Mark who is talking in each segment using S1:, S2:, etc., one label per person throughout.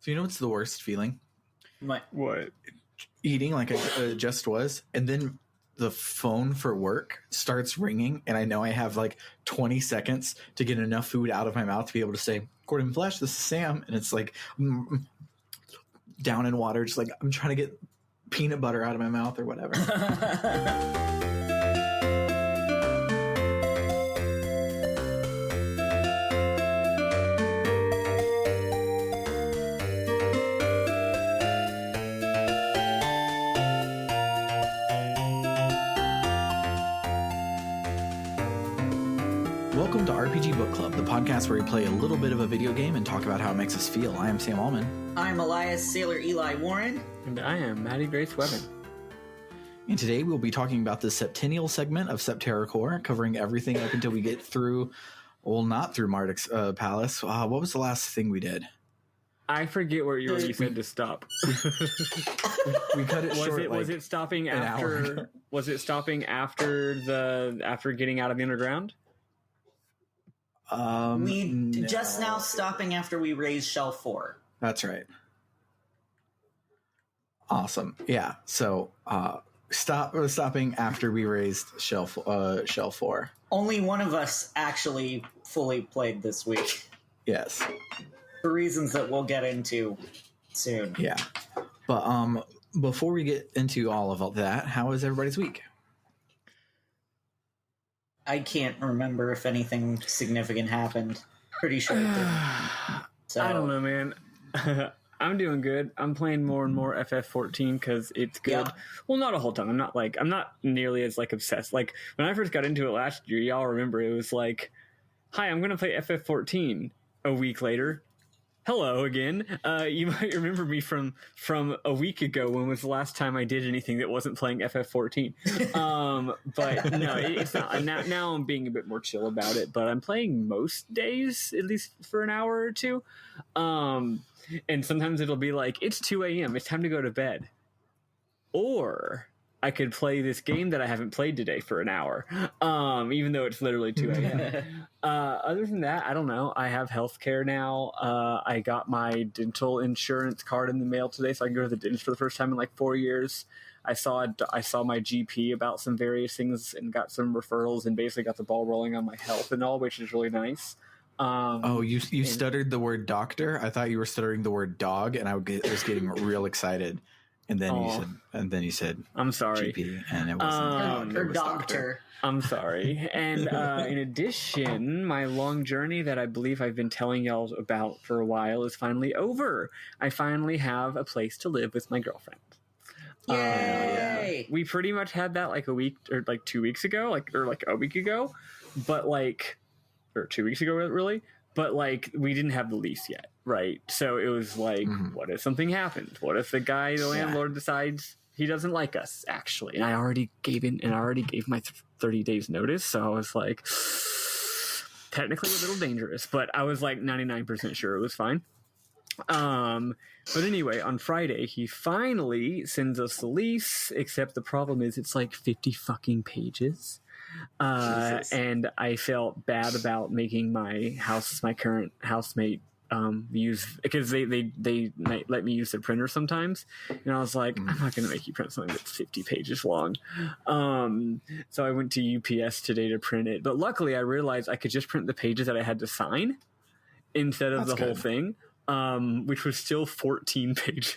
S1: So you know what's the worst feeling?
S2: What?
S1: Eating like I just was, and then the phone for work starts ringing, and I know I have like 20 seconds to get enough food out of my mouth to be able to say, Gordon Flesh, this is Sam. And it's like down in water, just like I'm trying to get peanut butter out of my mouth or whatever. Welcome to RPG Book Club, the podcast where we play a little bit of a video game and talk about how it makes us feel. I am Sam Allman.
S3: I'm Elias Sailor Eli Warren.
S2: And I am Maddy Grace Webbin.
S1: And today we'll be talking about the Septennial segment of Septerra Core, covering everything up until we get through, well, not through Marduk's Palace. What was the last thing we did?
S2: I forget where you already said to stop.
S1: We cut it short.
S2: Was it stopping after? Was it stopping after getting out of the underground?
S3: Just now stopping after we raised Shelf 4.
S1: That's right. Awesome. Yeah. So stopping after we raised Shelf 4.
S3: Only one of us actually fully played this week.
S1: Yes.
S3: For reasons that we'll get into soon.
S1: Yeah. But before we get into all of that, how was everybody's week?
S3: I can't remember if anything significant happened. Pretty sure it didn't. So.
S2: I don't know, man. I'm doing good. I'm playing more and more FF14 because it's good. Yeah. Well, not a whole ton. I'm not nearly as obsessed. Like when I first got into it last year, y'all remember it was like, "Hi, I'm going to play FF14." A week later, hello again. You might remember me from a week ago. When was the last time I did anything that wasn't playing FF14? But no, it's not. Now I'm being a bit more chill about it. But I'm playing most days, at least for an hour or two. And sometimes it'll be like, it's 2 a.m. It's time to go to bed. Or I could play this game that I haven't played today for an hour, even though it's literally 2 a.m. Other than that, I don't know. I have healthcare now. I got my dental insurance card in the mail today, so I can go to the dentist for the first time in 4 years. I saw my GP about some various things and got some referrals and basically got the ball rolling on my health and all, which is really nice.
S1: You stuttered the word doctor. I thought you were stuttering the word dog, and I was getting real excited. And then you said,
S2: "I'm sorry,"
S1: GP, and it wasn't dog,
S3: or doctor.
S2: I'm sorry. And in addition, my long journey that I believe I've been telling y'all about for a while is finally over. I finally have a place to live with my girlfriend.
S3: Yay!
S2: We pretty much had that a week or 2 weeks ago, or a week ago, but or 2 weeks ago, really. But we didn't have the lease yet, right? So it was what if something happened? What if the landlord decides he doesn't like us, actually? And I already gave my 30 days notice, so I was technically a little dangerous, but I was 99% sure it was fine. But anyway, on Friday, he finally sends us the lease, except the problem is it's 50 fucking pages. And I felt bad about making my current housemate use, because they let me use their printer sometimes, and I was like, I'm not going to make you print something that's 50 pages long. So I went to UPS today to print it, but luckily I realized I could just print the pages that I had to sign instead of the whole thing, which was still 14 pages.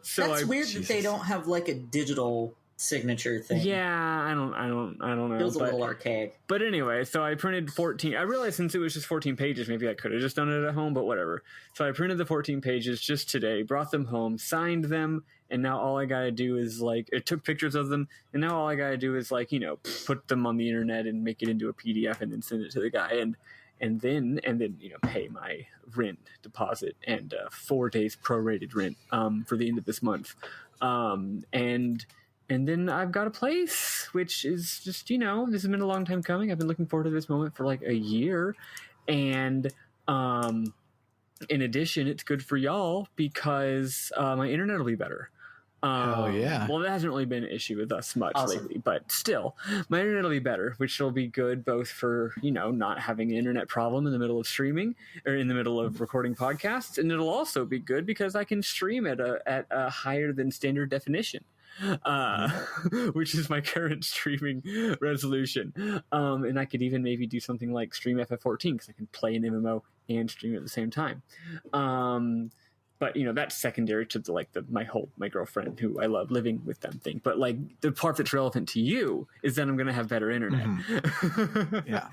S2: So
S3: that's weird that they don't have a digital signature thing.
S2: Yeah, I don't know.
S3: Feels a little archaic.
S2: But anyway, so I printed 14. I realized since it was just 14 pages, maybe I could have just done it at home, but whatever. So I printed the 14 pages just today, brought them home, signed them, and now all I gotta do is it took pictures of them, and now all I gotta do is put them on the internet and make it into a PDF and then send it to the guy and then pay my rent deposit and 4 days prorated rent for the end of this month. And then I've got a place, which is just, this has been a long time coming. I've been looking forward to this moment for a year. And in addition, it's good for y'all because my internet will be better.
S1: Oh yeah.
S2: Well, that hasn't really been an issue with us much
S3: Awesome.
S2: lately, but still, my internet will be better, which will be good both for, not having an internet problem in the middle of streaming or in the middle of recording podcasts, and it'll also be good because I can stream at a higher than standard definition. Which is my current streaming resolution. And I could even maybe do something like stream FF14 because I can play an MMO and stream at the same time. But that's secondary to my girlfriend who I love living with them thing. But the part that's relevant to you is that I'm going to have better internet.
S1: Yeah.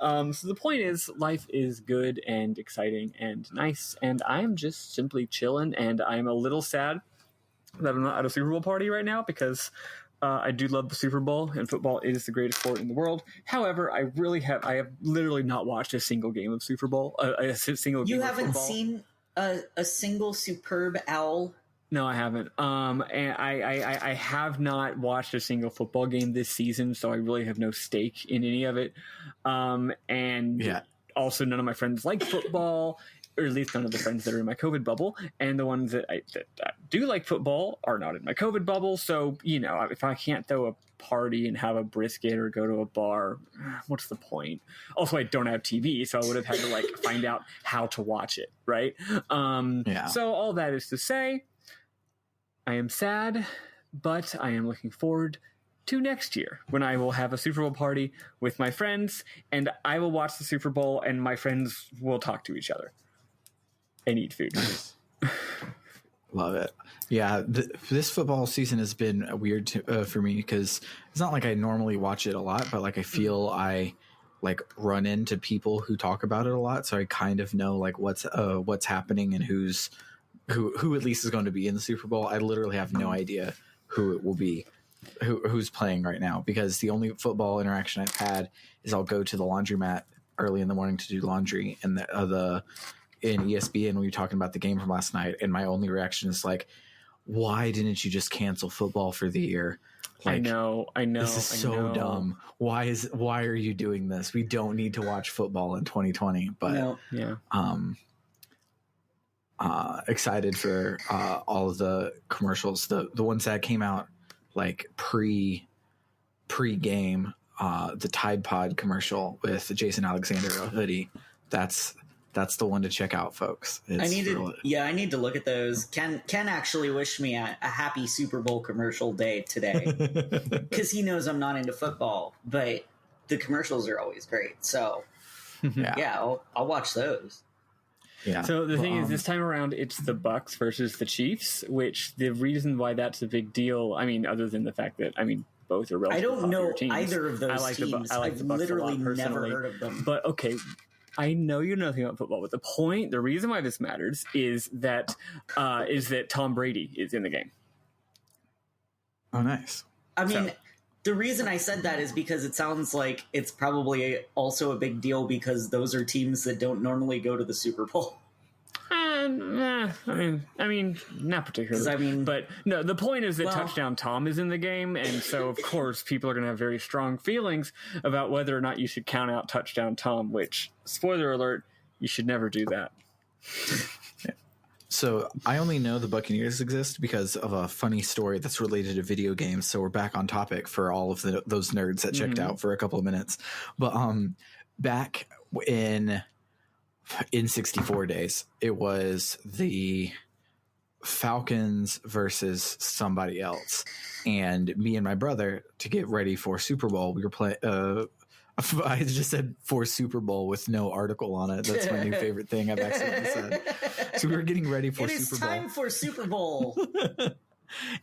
S2: So the point is, life is good and exciting and nice, and I am just simply chilling. And I'm a little sad that I'm not at a Super Bowl party right now because I do love the Super Bowl and football is the greatest sport in the world. However, I have literally not watched a single game of Super Bowl. A single game
S3: You
S2: of
S3: haven't
S2: football.
S3: seen a single superb owl?
S2: No, I haven't. And I have not watched a single football game this season, so I really have no stake in any of it. And also none of my friends like football, or at least none of the friends that are in my COVID bubble, and the ones that do like football are not in my COVID bubble. So, if I can't throw a party and have a brisket or go to a bar, what's the point? Also, I don't have TV, so I would have had to find out how to watch it, right? So all that is to say, I am sad, but I am looking forward to next year when I will have a Super Bowl party with my friends, and I will watch the Super Bowl, and my friends will talk to each other and eat food.
S1: Love it. Yeah, this football season has been weird for me because it's not like I normally watch it a lot, but I feel I run into people who talk about it a lot, so I kind of know what's happening and who at least is going to be in the Super Bowl. I literally have no idea who it will be, who's playing right now, because the only football interaction I've had is I'll go to the laundromat early in the morning to do laundry, and in ESPN we were talking about the game from last night, and my only reaction is why didn't you just cancel football for the year?
S2: I know.
S1: This is so dumb. Why are you doing this? We don't need to watch football in 2020. But
S3: No.
S2: Yeah.
S1: Excited for all of the commercials, the ones that came out pre-game. The Tide Pod commercial with Jason Alexander hoodie. That's the one to check out, folks.
S3: I need to look at those. Ken actually wished me a happy Super Bowl commercial day today because he knows I'm not into football, but the commercials are always great. So yeah, I'll watch those.
S1: Yeah.
S2: So the thing is, this time around, it's the Bucks versus the Chiefs, which the reason why that's a big deal, other than the fact that, both are relatively
S3: I don't know
S2: teams.
S3: either of those teams.
S2: I've
S3: literally never heard of them.
S2: But okay, I know you know nothing about football, but the reason why this matters is that Tom Brady is in the game.
S1: Oh, nice.
S3: The reason I said that is because it sounds like it's probably also a big deal because those are teams that don't normally go to the Super Bowl.
S2: Not particularly. But no, the point is that Touchdown Tom is in the game, and so of course people are going to have very strong feelings about whether or not you should count out Touchdown Tom. Which, spoiler alert, you should never do that.
S1: So I only know the Buccaneers exist because of a funny story that's related to video games. So we're back on topic for all of those nerds that checked out for a couple of minutes. But back in 64 days, it was the Falcons versus somebody else, and me and my brother, to get ready for Super Bowl, we were playing I just said for Super Bowl with no article on it. That's my new favorite thing I've accidentally said. So we were getting ready for Super Bowl.
S3: It is time for Super Bowl.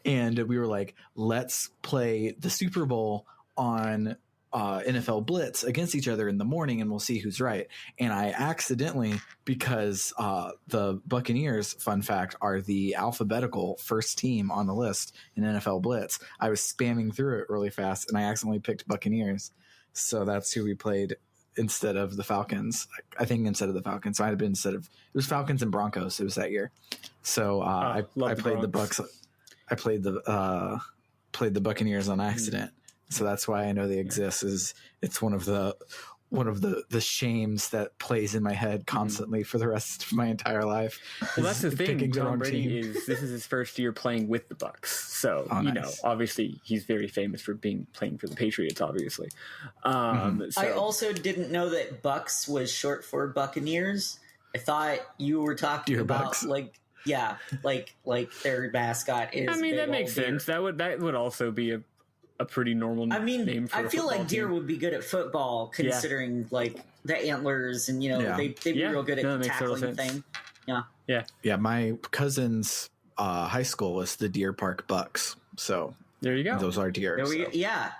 S1: And we were like, let's play the Super Bowl on NFL Blitz against each other in the morning, and we'll see who's right. And I accidentally, because the Buccaneers, fun fact, are the alphabetical first team on the list in NFL Blitz, I was spamming through it really fast, and I accidentally picked Buccaneers. So that's who we played instead of the Falcons. I think instead of the Falcons. So it was Falcons and Broncos. It was that year. So I played the Bucks. I played the Buccaneers on accident. So that's why I know they exist. It's one of the one of the shames that plays in my head constantly for the rest of my entire life.
S2: Well, that's the thing.
S1: Picking the
S2: Tom
S1: wrong
S2: Brady
S1: team.
S2: this is his first year playing with the Bucks, so
S1: nice.
S2: obviously he's very famous for playing for the Patriots. Obviously, so,
S3: I also didn't know that Bucks was short for Buccaneers. I thought you were talking
S1: Deer
S3: about
S1: Bucks.
S3: like their mascot is.
S2: I mean,
S3: big
S2: that makes
S3: old deer.
S2: sense. That would also be a pretty normal name for
S3: I
S2: a
S3: feel like
S2: football
S3: deer
S2: team.
S3: would be good at football, considering like the antlers, and they'd be real good at
S2: No, that
S3: the
S2: makes total
S3: tackling
S2: sense.
S3: thing.
S1: Yeah, my cousin's high school was the Deer Park Bucks. So
S2: There you go.
S1: those are deer.
S3: There we
S1: so.
S3: go. Yeah.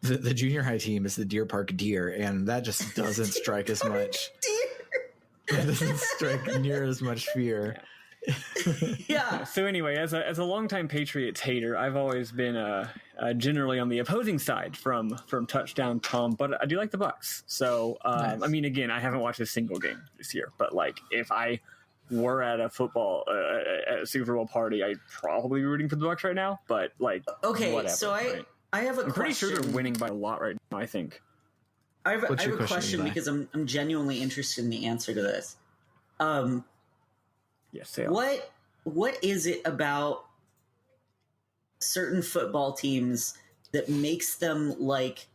S1: The junior high team is the Deer Park Deer, and that just doesn't strike as much. It doesn't strike near as much fear.
S3: Yeah.
S2: So anyway, as a longtime Patriots hater, I've always been generally on the opposing side from Touchdown Tom, but I do like the Bucks. So
S1: Nice.
S2: I mean, again, I haven't watched a single game this year, but like if I were at a football at a Super Bowl party, I'd probably be rooting for the Bucks right now. But like,
S3: Okay,
S2: whatever,
S3: so
S2: right?
S3: I have a
S2: I'm pretty
S3: question.
S2: sure they're winning by a lot right now. I think.
S3: I have
S1: What's
S3: a
S1: your
S3: question
S1: Eli?
S3: because I'm genuinely interested in the answer to this.
S2: Yes, they are.
S3: What is it about certain football teams that makes them like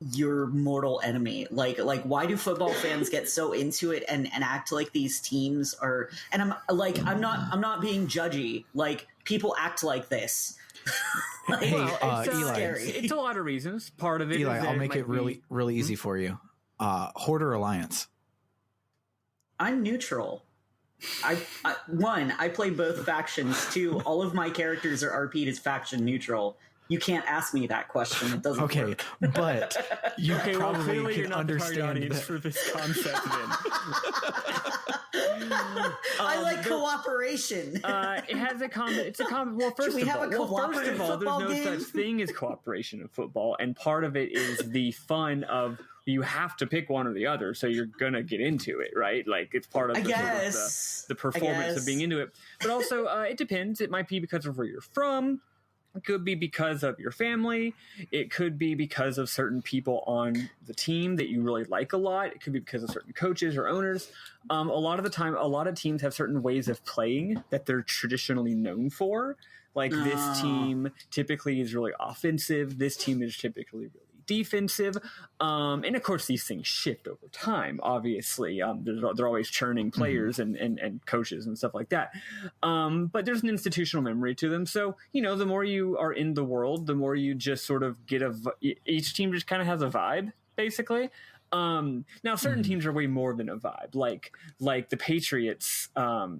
S3: your mortal enemy? Like why do football fans get so into it and act like these teams are? And I'm not being judgy. Like people act like this. Like,
S1: Hey,
S2: Well, it's,
S1: Eli.
S3: scary.
S2: It's a lot of reasons. Part of it
S1: Eli,
S2: is that
S1: I'll make
S2: might
S1: it really
S2: be-
S1: really easy for you. Hoarder Alliance.
S3: I'm neutral. I play both factions. 2, all of my characters are RP'd as faction neutral. You can't ask me that question. It doesn't
S1: Okay,
S3: work.
S1: but you
S2: Okay, well,
S1: probably
S2: clearly you're
S1: can
S2: not the target
S1: understand
S2: audience
S1: that.
S2: for this concept then.
S3: I like cooperation.
S2: It has a comment. It's a comment. Well, first
S3: we
S2: of
S3: have
S2: all,
S3: a
S2: first
S3: cooperative
S2: of all,
S3: football
S2: there's no
S3: game?
S2: such thing as cooperation in football, and part of it is the fun of you have to pick one or the other, so you're gonna get into it, right? Like it's part of
S3: I
S2: the, sort of
S3: guess.
S2: the performance
S3: guess.
S2: of being into it. But also, it depends. It might be because of where you're from. It could be because of your family. It could be because of certain people on the team that you really like a lot. It could be because of certain coaches or owners. A lot of the time, a lot of teams have certain ways of playing that they're traditionally known for. Like this team typically is really offensive. This team is typically really defensive. And of course, these things shift over time, obviously. They're always churning players and coaches and stuff like that. But there's an institutional memory to them. So, the more you are in the world, the more you just sort of get each team just kind of has a vibe, basically. Now, certain teams are way more than a vibe. Like the Patriots, well,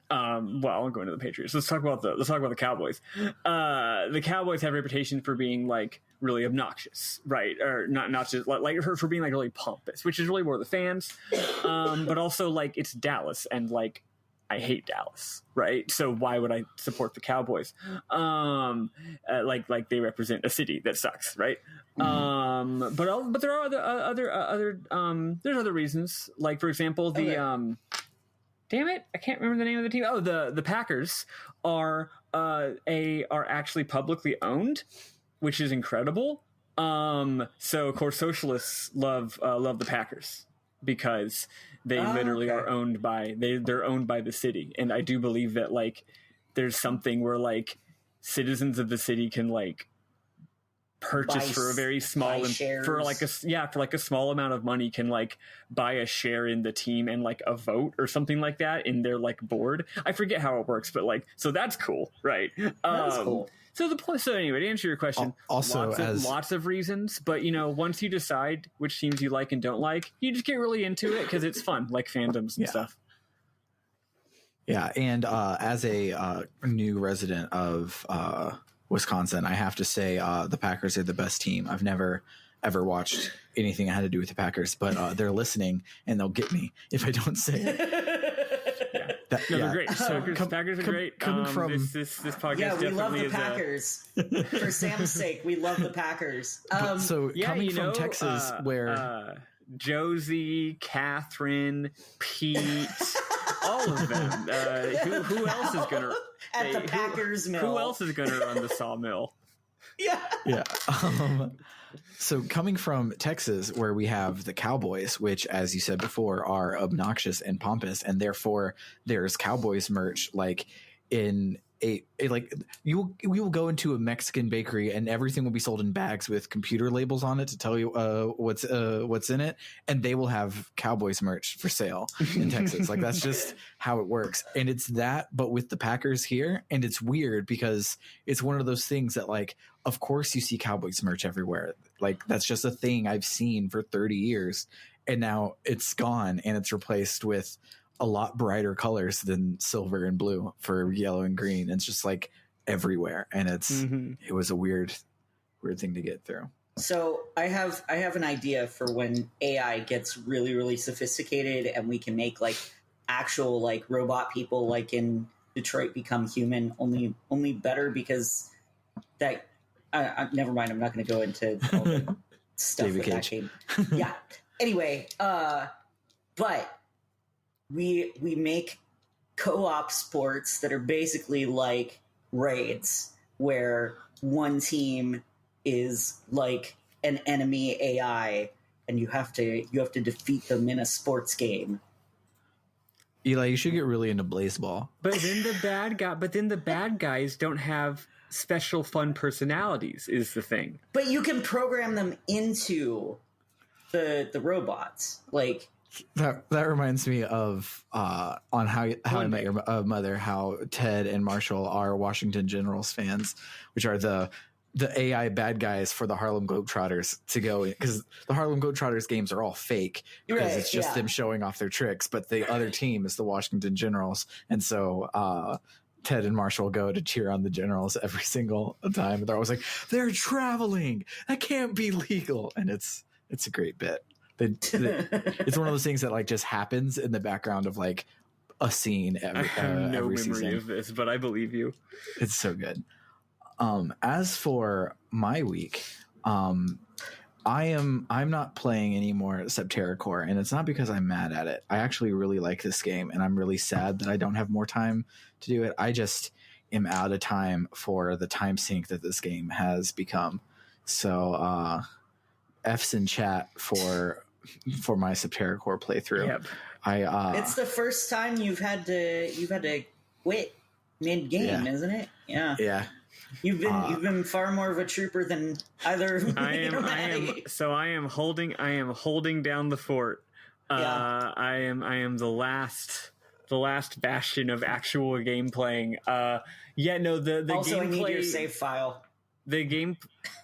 S2: I'm going to the Patriots. Let's talk about the Cowboys. The Cowboys have a reputation for being like really obnoxious, right? Or not just like for being like really pompous, which is really more the fans. But also like it's Dallas, and like I hate Dallas, right? So why would I support the Cowboys? Like they represent a city that sucks, right? But there are there's other reasons. Like for example, the damn it, I can't remember the name of the team. Oh, the Packers are actually publicly owned, which is incredible. So of course socialists love the Packers because they literally are owned by they're owned by the city. And I do believe that like there's something where like citizens of the city can like purchase for a very small for like a small amount of money can like buy a share in the team and like a vote or something like that in their like board. I forget how it works, but like so that's cool, right?
S3: That's cool.
S2: So anyway, to answer your question,
S1: Also,
S2: lots of reasons, but once you decide which teams you like and don't like, you just get really into it because it's fun, like fandoms and stuff.
S1: Yeah, and as a new resident of Wisconsin, I have to say the Packers are the best team. I've never ever watched anything that had to do with the Packers, but they're listening and they'll get me if I don't say it.
S2: They're great. So Packers are great.
S1: Coming from
S2: this podcast,
S3: Yeah, we love
S2: definitely
S3: the Packers. For Sam's sake, we love the Packers.
S1: coming from Texas, where
S2: Josie, Catherine, Pete, all of them. Who else is gonna
S3: at the Packers mill?
S2: Who else is gonna run the sawmill?
S3: Yeah.
S1: So coming from Texas, where we have the Cowboys, which, as you said before, are obnoxious and pompous, and therefore there's Cowboys merch like in like you will go into a Mexican bakery and everything will be sold in bags with computer labels on it to tell you what's in it, and they will have Cowboys merch for sale in Texas. Like that's just how it works, and it's that, but with the Packers here, and it's weird because it's one of those things that like, of course you see Cowboys merch everywhere. Like that's just a thing I've seen for 30 years, and now it's gone and it's replaced with a lot brighter colors than silver and blue for yellow and green. It's just like everywhere, and it was a weird thing to get through.
S3: So I have an idea for when AI gets really, really sophisticated and we can make like actual like robot people like in Detroit Become Human, only better because that never mind, I'm not going to go into all the stuff
S1: David
S3: with
S1: Cage.
S3: that game. Yeah. Anyway, but we make co-op sports that are basically like raids, where one team is like an enemy AI, and you have to defeat them in a sports game.
S1: Eli, you should get really into Blazeball.
S2: But then the bad guys don't have special fun personalities, is the thing.
S3: But you can program them into the robots, like.
S1: That reminds me of on how I Met Your Mother, how Ted and Marshall are Washington Generals fans, which are the AI bad guys for the Harlem Globetrotters to go in, because the Harlem Globetrotters games are all fake because it's just them showing off their tricks, but the other team is the Washington Generals, and so Ted and Marshall go to cheer on the Generals every single time. They're always like, they're traveling, that can't be legal, and it's a great bit. It's one of those things that like just happens in the background of like a scene every,
S2: I have no
S1: every
S2: memory
S1: season.
S2: of this, but I believe you.
S1: It's so good. As for my week, I'm not playing any more Septerra Core, and it's not because I'm mad at it. I actually really like this game, and I'm really sad that I don't have more time to do it. I just am out of time for the time sink that this game has become. So F's in chat for my Septerra Core playthrough.
S2: Yep.
S3: It's the first time you've had to quit mid game, isn't it? Yeah.
S1: Yeah.
S3: You've been far more of a trooper than either of me.
S2: I am holding down the fort. I am the last bastion of actual game playing. The
S3: also,
S2: gameplay,
S3: I need your save file.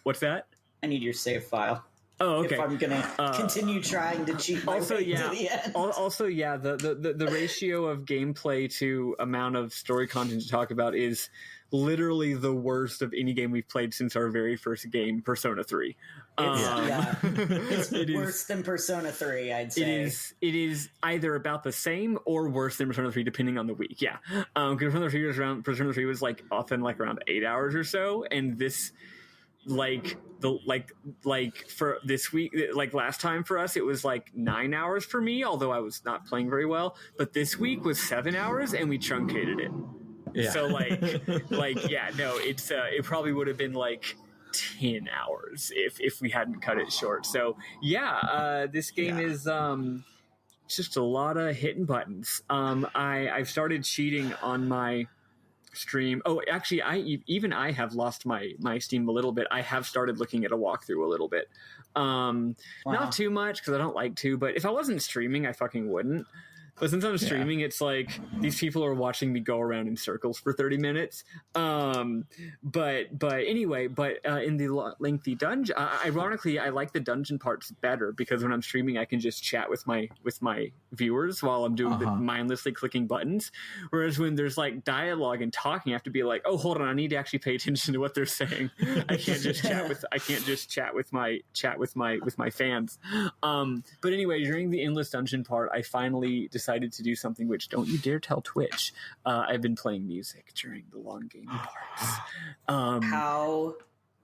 S2: What's that?
S3: I need your save file.
S2: Oh, okay.
S3: If I'm gonna continue trying to cheat my way to the end.
S2: The ratio of gameplay to amount of story content to talk about is literally the worst of any game we've played since our very first game, Persona 3.
S3: It's worse than Persona 3, I'd say.
S2: It is either about the same or worse than Persona 3, depending on the week. Yeah, because Persona 3 was like often like around 8 hours or so, and this. For this week, like last time for us, it was like 9 hours for me, although I was not playing very well. But this week was 7 hours, and we truncated it. Yeah. So it probably would have been like 10 hours if we hadn't cut it short. So this game is just a lot of hitting buttons. I've started cheating on my stream. Oh, actually, I have lost my Steam a little bit. I have started looking at a walkthrough a little bit. Not too much because I don't like to, but if I wasn't streaming, I fucking wouldn't. But since I'm streaming, it's like these people are watching me go around in circles for 30 minutes. But anyway, in the lengthy dungeon, ironically, I like the dungeon parts better because when I'm streaming, I can just chat with my viewers while I'm doing the mindlessly clicking buttons. Whereas when there's like dialogue and talking, I have to be like, oh, hold on, I need to actually pay attention to what they're saying. I can't just chat with my fans. But anyway, during the endless dungeon part, I finally decided to do something which don't you dare tell Twitch. I've been playing music during the long game parts.
S3: How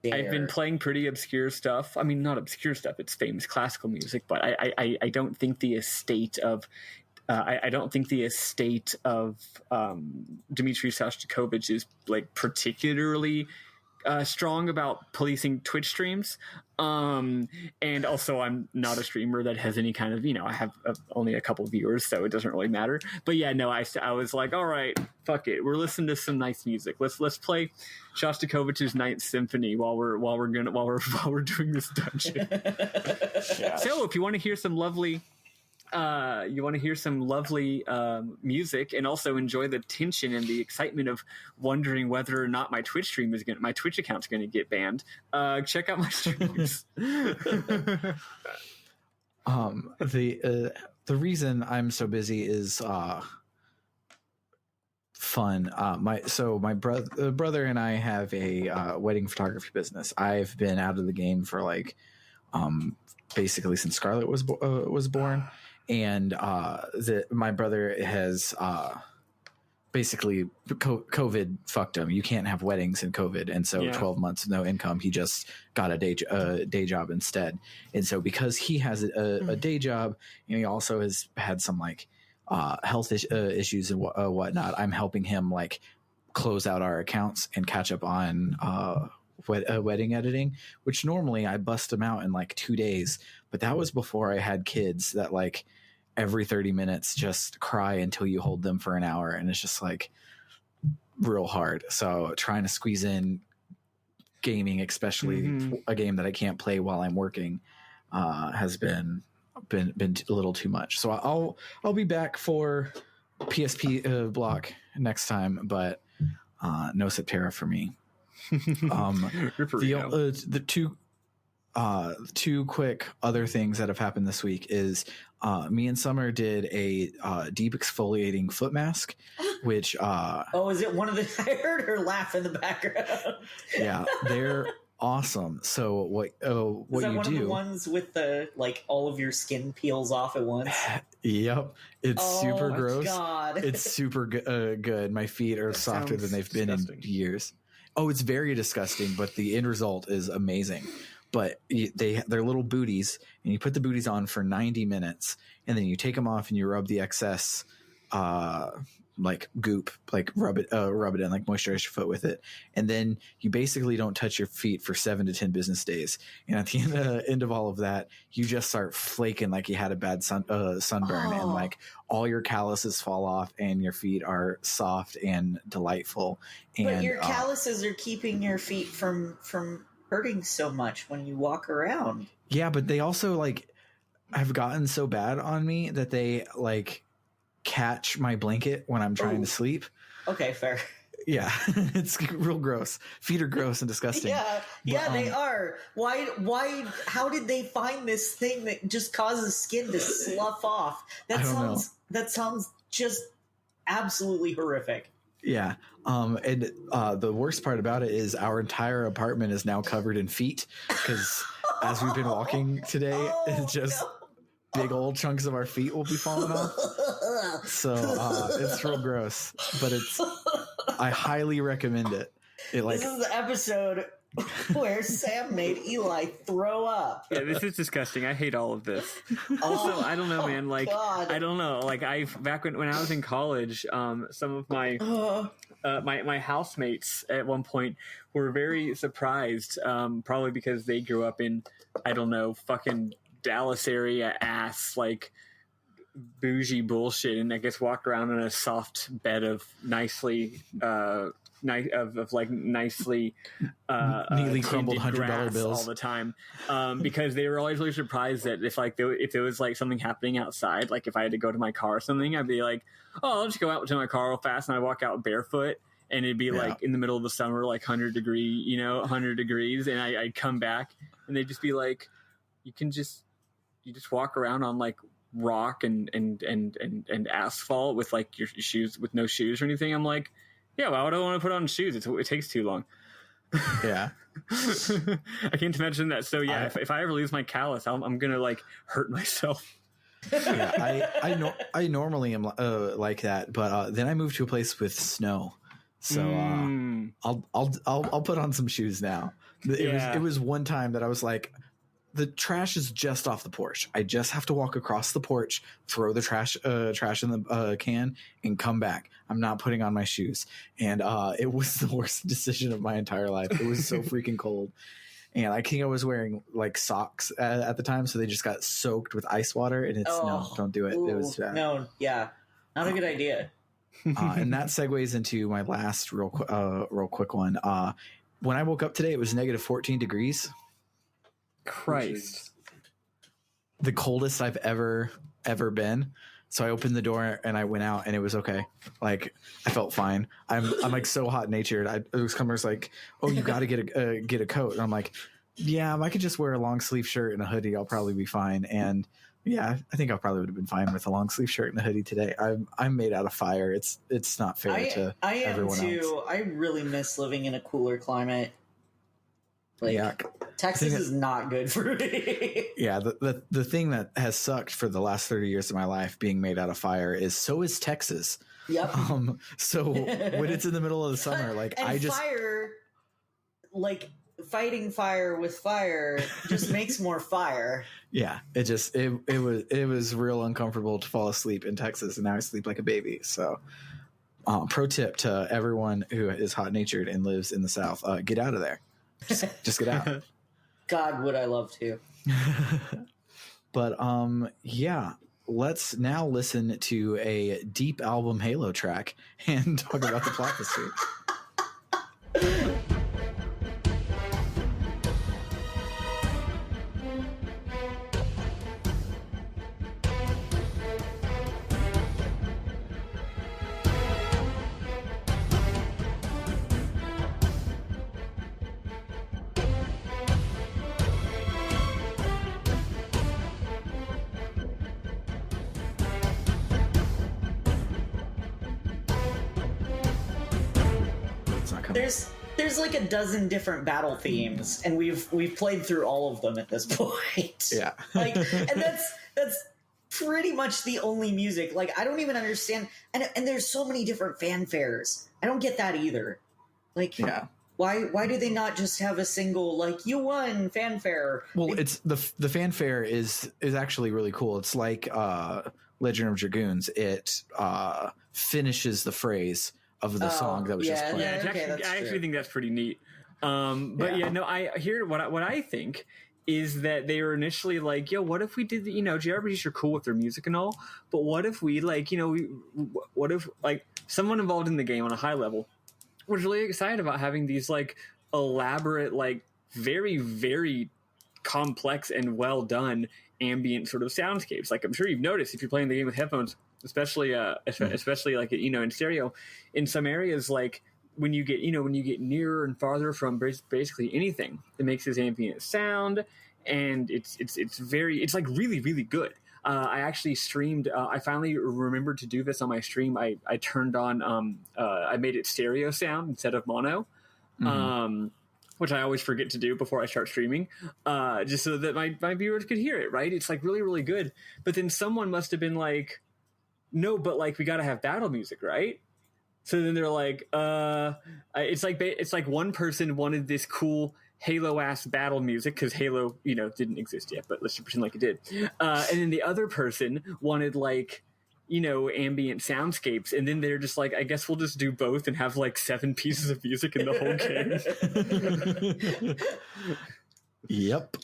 S3: dare.
S2: I've been playing pretty obscure stuff. I mean, not obscure stuff, it's famous classical music, but I don't think the estate of Dmitry Shostakovich is like particularly strong about policing Twitch streams. And also I'm not a streamer that has any kind of, I have only a couple viewers, so it doesn't really matter. But yeah, no, I was like, all right, fuck it. We're listening to some nice music. Let's play Shostakovich's Ninth Symphony while we're doing this dungeon. Yeah. So if you want to hear some lovely music and also enjoy the tension and the excitement of wondering whether or not my Twitch account's going to get banned, check out my streams.
S1: The reason I'm so busy is fun. My brother and I have a wedding photography business. I've been out of the game for basically since Scarlett was born. And my brother has basically COVID fucked him. You can't have weddings in COVID, and so 12 months of no income. He just got a day job instead. And so because he has a day job, and he also has had some health issues and whatnot, I'm helping him close out our accounts and catch up on wedding editing, which normally I bust them out in 2 days. But that was before I had kids that every 30 minutes just cry until you hold them for an hour. And it's just real hard. So trying to squeeze in gaming, especially a game that I can't play while I'm working, has been a little too much. So I'll be back for PSP block next time, but no Septerra for me. The two quick other things that have happened this week is me and Summer did a deep exfoliating foot mask, which
S3: is it one of the I heard her laugh in the background.
S1: Yeah, they're awesome. So what
S3: is that
S1: you
S3: one
S1: do,
S3: of the ones with the all of your skin peels off at once?
S1: Yep, it's super gross.
S3: God.
S1: It's super good. My feet are softer than they've been in years. Oh, it's very disgusting, but the end result is amazing. But they're little booties, and you put the booties on for 90 minutes, and then you take them off and you rub the excess goop, rub it in, moisturize your foot with it, and then you basically don't touch your feet for 7 to 10 business days. And at the end of all of that, you just start flaking like you had a bad sunburn, and all your calluses fall off, and your feet are soft and delightful. And
S3: but your calluses are keeping your feet from hurting so much when you walk around.
S1: Yeah, but they also have gotten so bad on me that they catch my blanket when I'm trying to sleep.
S3: Okay, fair.
S1: Yeah, it's real gross. Feet are gross and disgusting.
S3: Yeah, they are. Why? How did they find this thing that just causes skin to slough off? That sounds just absolutely horrific.
S1: Yeah. And the worst part about it is our entire apartment is now covered in feet because as we've been walking today, it's just big old chunks of our feet will be falling off. So it's real gross, but I highly recommend it.
S3: This is the episode where Sam made Eli throw up.
S2: Yeah, this is disgusting. I hate all of this. Also, I don't know, man.
S3: God.
S2: I don't know. Back when I was in college, some of my my housemates at one point were very surprised, probably because they grew up in, I don't know, fucking Dallas area ass, bougie bullshit, and I guess walk around in a soft bed of nicely nicely
S1: neatly crumbled $100 bills
S2: all the time, because they were always really surprised that if there was something happening outside, if I had to go to my car or something, I'd be like, oh, I'll just go out to my car real fast, and I walk out barefoot, and it'd be in the middle of the summer, 100 degrees, and I'd come back, and they'd just be like, you just walk around on rock and asphalt with your shoes, with no shoes or anything. I'm like, yeah, why would I want to put on shoes? It takes too long.
S1: Yeah.
S2: I can't imagine that. So yeah, if I ever lose my callus, I'm gonna hurt myself.
S1: Yeah, I normally am like that, but then I moved to a place with snow, so I'll put on some shoes now. It was one time that I was like, the trash is just off the porch. I just have to walk across the porch, throw the trash in the can, and come back. I'm not putting on my shoes. And it was the worst decision of my entire life. It was so freaking cold. And I think I was wearing like socks at the time, so they just got soaked with ice water. And no, don't do it.
S3: Ooh,
S1: it was bad.
S3: No, yeah, not a good idea.
S1: And that segues into my last real quick one. When I woke up today, it was negative 14 degrees.
S2: Christ.
S1: The coldest I've ever been. So I opened the door and I went out and it was okay. Like I felt fine. I'm like so hot natured. Customers like, oh, you got to get a coat. And I'm like, yeah, if I could just wear a long sleeve shirt and a hoodie, I'll probably be fine. And yeah, I think I probably would have been fine with a long sleeve shirt and a hoodie today. I'm made out of fire. It's not fair to everyone else.
S3: I really miss living in a cooler climate. Like,
S1: yeah,
S3: Texas is not good for me.
S1: Yeah, the thing that has sucked for the last 30 years of my life being made out of fire is so is Texas.
S3: Yep.
S1: So when it's in the middle of the summer, like
S3: and fire, like fighting fire with fire just makes more fire.
S1: Yeah, it was real uncomfortable to fall asleep in Texas, and now I sleep like a baby. So, pro tip to everyone who is hot natured and lives in the South: get out of there. Just get out.
S3: God, would I love to.
S1: But yeah, let's now listen to a deep album Halo track and talk about the plot this week.
S3: There's like a dozen different battle themes, and we've played through all of them at this point.
S1: Yeah.
S3: Like, and that's pretty much the only music. Like, I don't even understand. And there's so many different fanfares. I don't get that either. Like,
S1: yeah.
S3: Why do they not just have a single, like, you won fanfare?
S1: Well, it's the fanfare is actually really cool. It's like Legend of Dragoons. It finishes the phrase of the song that was just playing.
S2: Yeah, I actually think that's pretty neat. But yeah, no, I hear what I think is that they were initially like, yo, what if we did, JRPGs are cool with their music and all, but what if we what if like someone involved in the game on a high level was really excited about having these like elaborate, like very, very complex and well done ambient sort of soundscapes. Like I'm sure you've noticed if you're playing the game with headphones, especially like in stereo, in some areas, like when you get nearer and farther from basically anything, it makes this ambient sound, and it's like really, really good. I actually streamed. I finally remembered to do this on my stream. I turned on. I made it stereo sound instead of mono, which I always forget to do before I start streaming, just so that my viewers could hear it. Right? It's like really, really good. But then someone must have been like, no, but like we got to have battle music, right? So then they're like, it's like one person wanted this cool Halo-ass battle music because Halo, didn't exist yet, but let's just pretend like it did. And then the other person wanted like, ambient soundscapes, and then they're just like, I guess we'll just do both and have like 7 pieces of music in the whole game.
S1: Yep.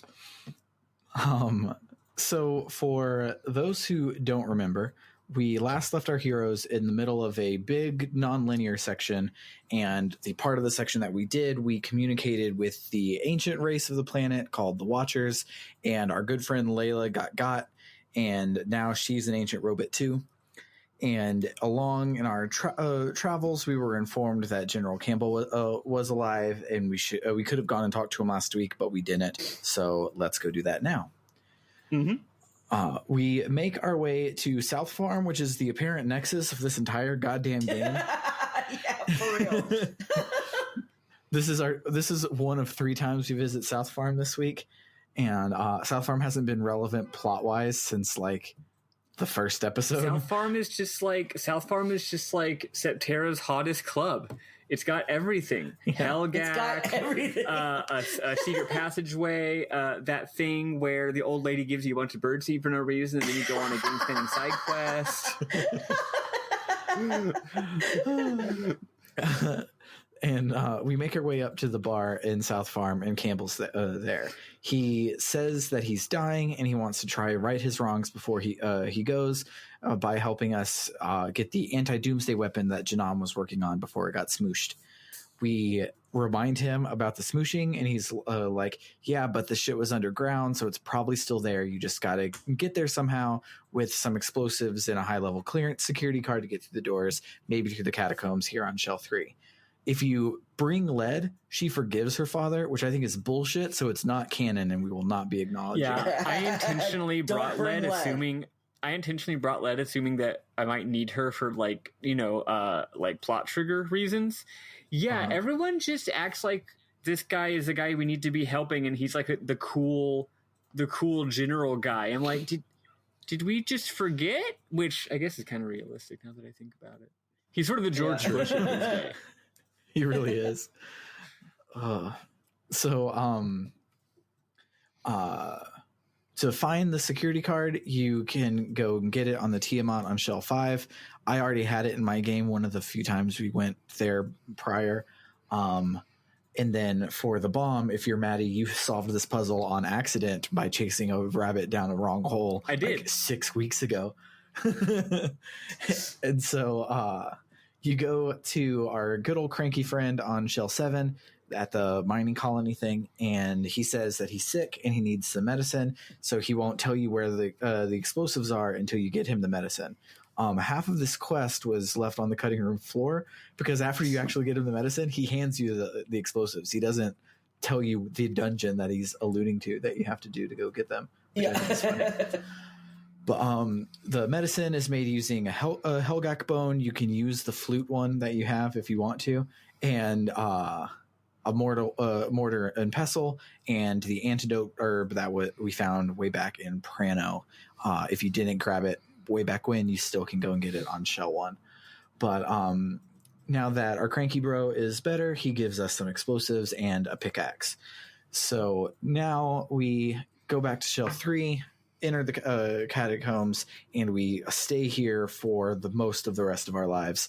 S1: So for those who don't remember, we last left our heroes in the middle of a big non-linear section, and the part of the section that we did, we communicated with the ancient race of the planet called the Watchers, and our good friend Layla got, and now she's an ancient robot too. And along in our travels, we were informed that General Campbell was alive, and we could have gone and talked to him last week, but we didn't. So let's go do that now. Mm-hmm. We make our way to South Farm, which is the apparent nexus of this entire goddamn game.
S3: Yeah, for real.
S1: This is one of 3 times we visit South Farm this week, and South Farm hasn't been relevant plot wise since like the first episode.
S2: South Farm is just like Septerra's hottest club. It's got everything. Hellgag.
S3: It's got everything.
S2: A secret passageway. That thing where the old lady gives you a bunch of birdseed for no reason, and then you go on a game-spanning side quest.
S1: And we make our way up to the bar in South Farm, and Campbell's there. He says that he's dying and he wants to try right his wrongs before he goes by helping us get the anti-doomsday weapon that Jinam was working on before it got smooshed. We remind him about the smooshing, and he's like, yeah, but the shit was underground, so it's probably still there. You just got to get there somehow with some explosives and a high-level clearance security card to get through the doors, maybe through the catacombs here on Shell 3. If you bring lead, she forgives her father, which I think is bullshit, so it's not canon and we will not be acknowledging it.
S2: Yeah, I intentionally brought lead, assuming that I might need her for like plot trigger reasons. Yeah, everyone just acts like this guy is the guy we need to be helping, and he's like the cool general guy. I'm like, did we just forget? Which I guess is kind of realistic now that I think about it. He's sort of the George Bush of this guy.
S1: He really is. To find the security card, you can go and get it on the Tiamat on Shell 5. I already had it in my game one of the few times we went there prior. And then for the bomb, if you're Maddy, you solved this puzzle on accident by chasing a rabbit down a wrong hole.
S2: I did.
S1: Like 6 weeks ago. And so you go to our good old cranky friend on Shell 7 at the mining colony thing, and he says that he's sick and he needs some medicine, so he won't tell you where the explosives are until you get him the medicine. Half of this quest was left on the cutting room floor because after you actually get him the medicine, he hands you the explosives. He doesn't tell you the dungeon that he's alluding to that you have to do to go get them.
S3: Yeah.
S1: But the medicine is made using a Hellgag bone. You can use the flute one that you have if you want to, and a mortar and pestle, and the antidote herb that we found way back in Prano. If you didn't grab it way back when, you still can go and get it on Shell 1. But now that our cranky bro is better, he gives us some explosives and a pickaxe. So now we go back to Shell 3, enter the catacombs, and we stay here for the most of the rest of our lives.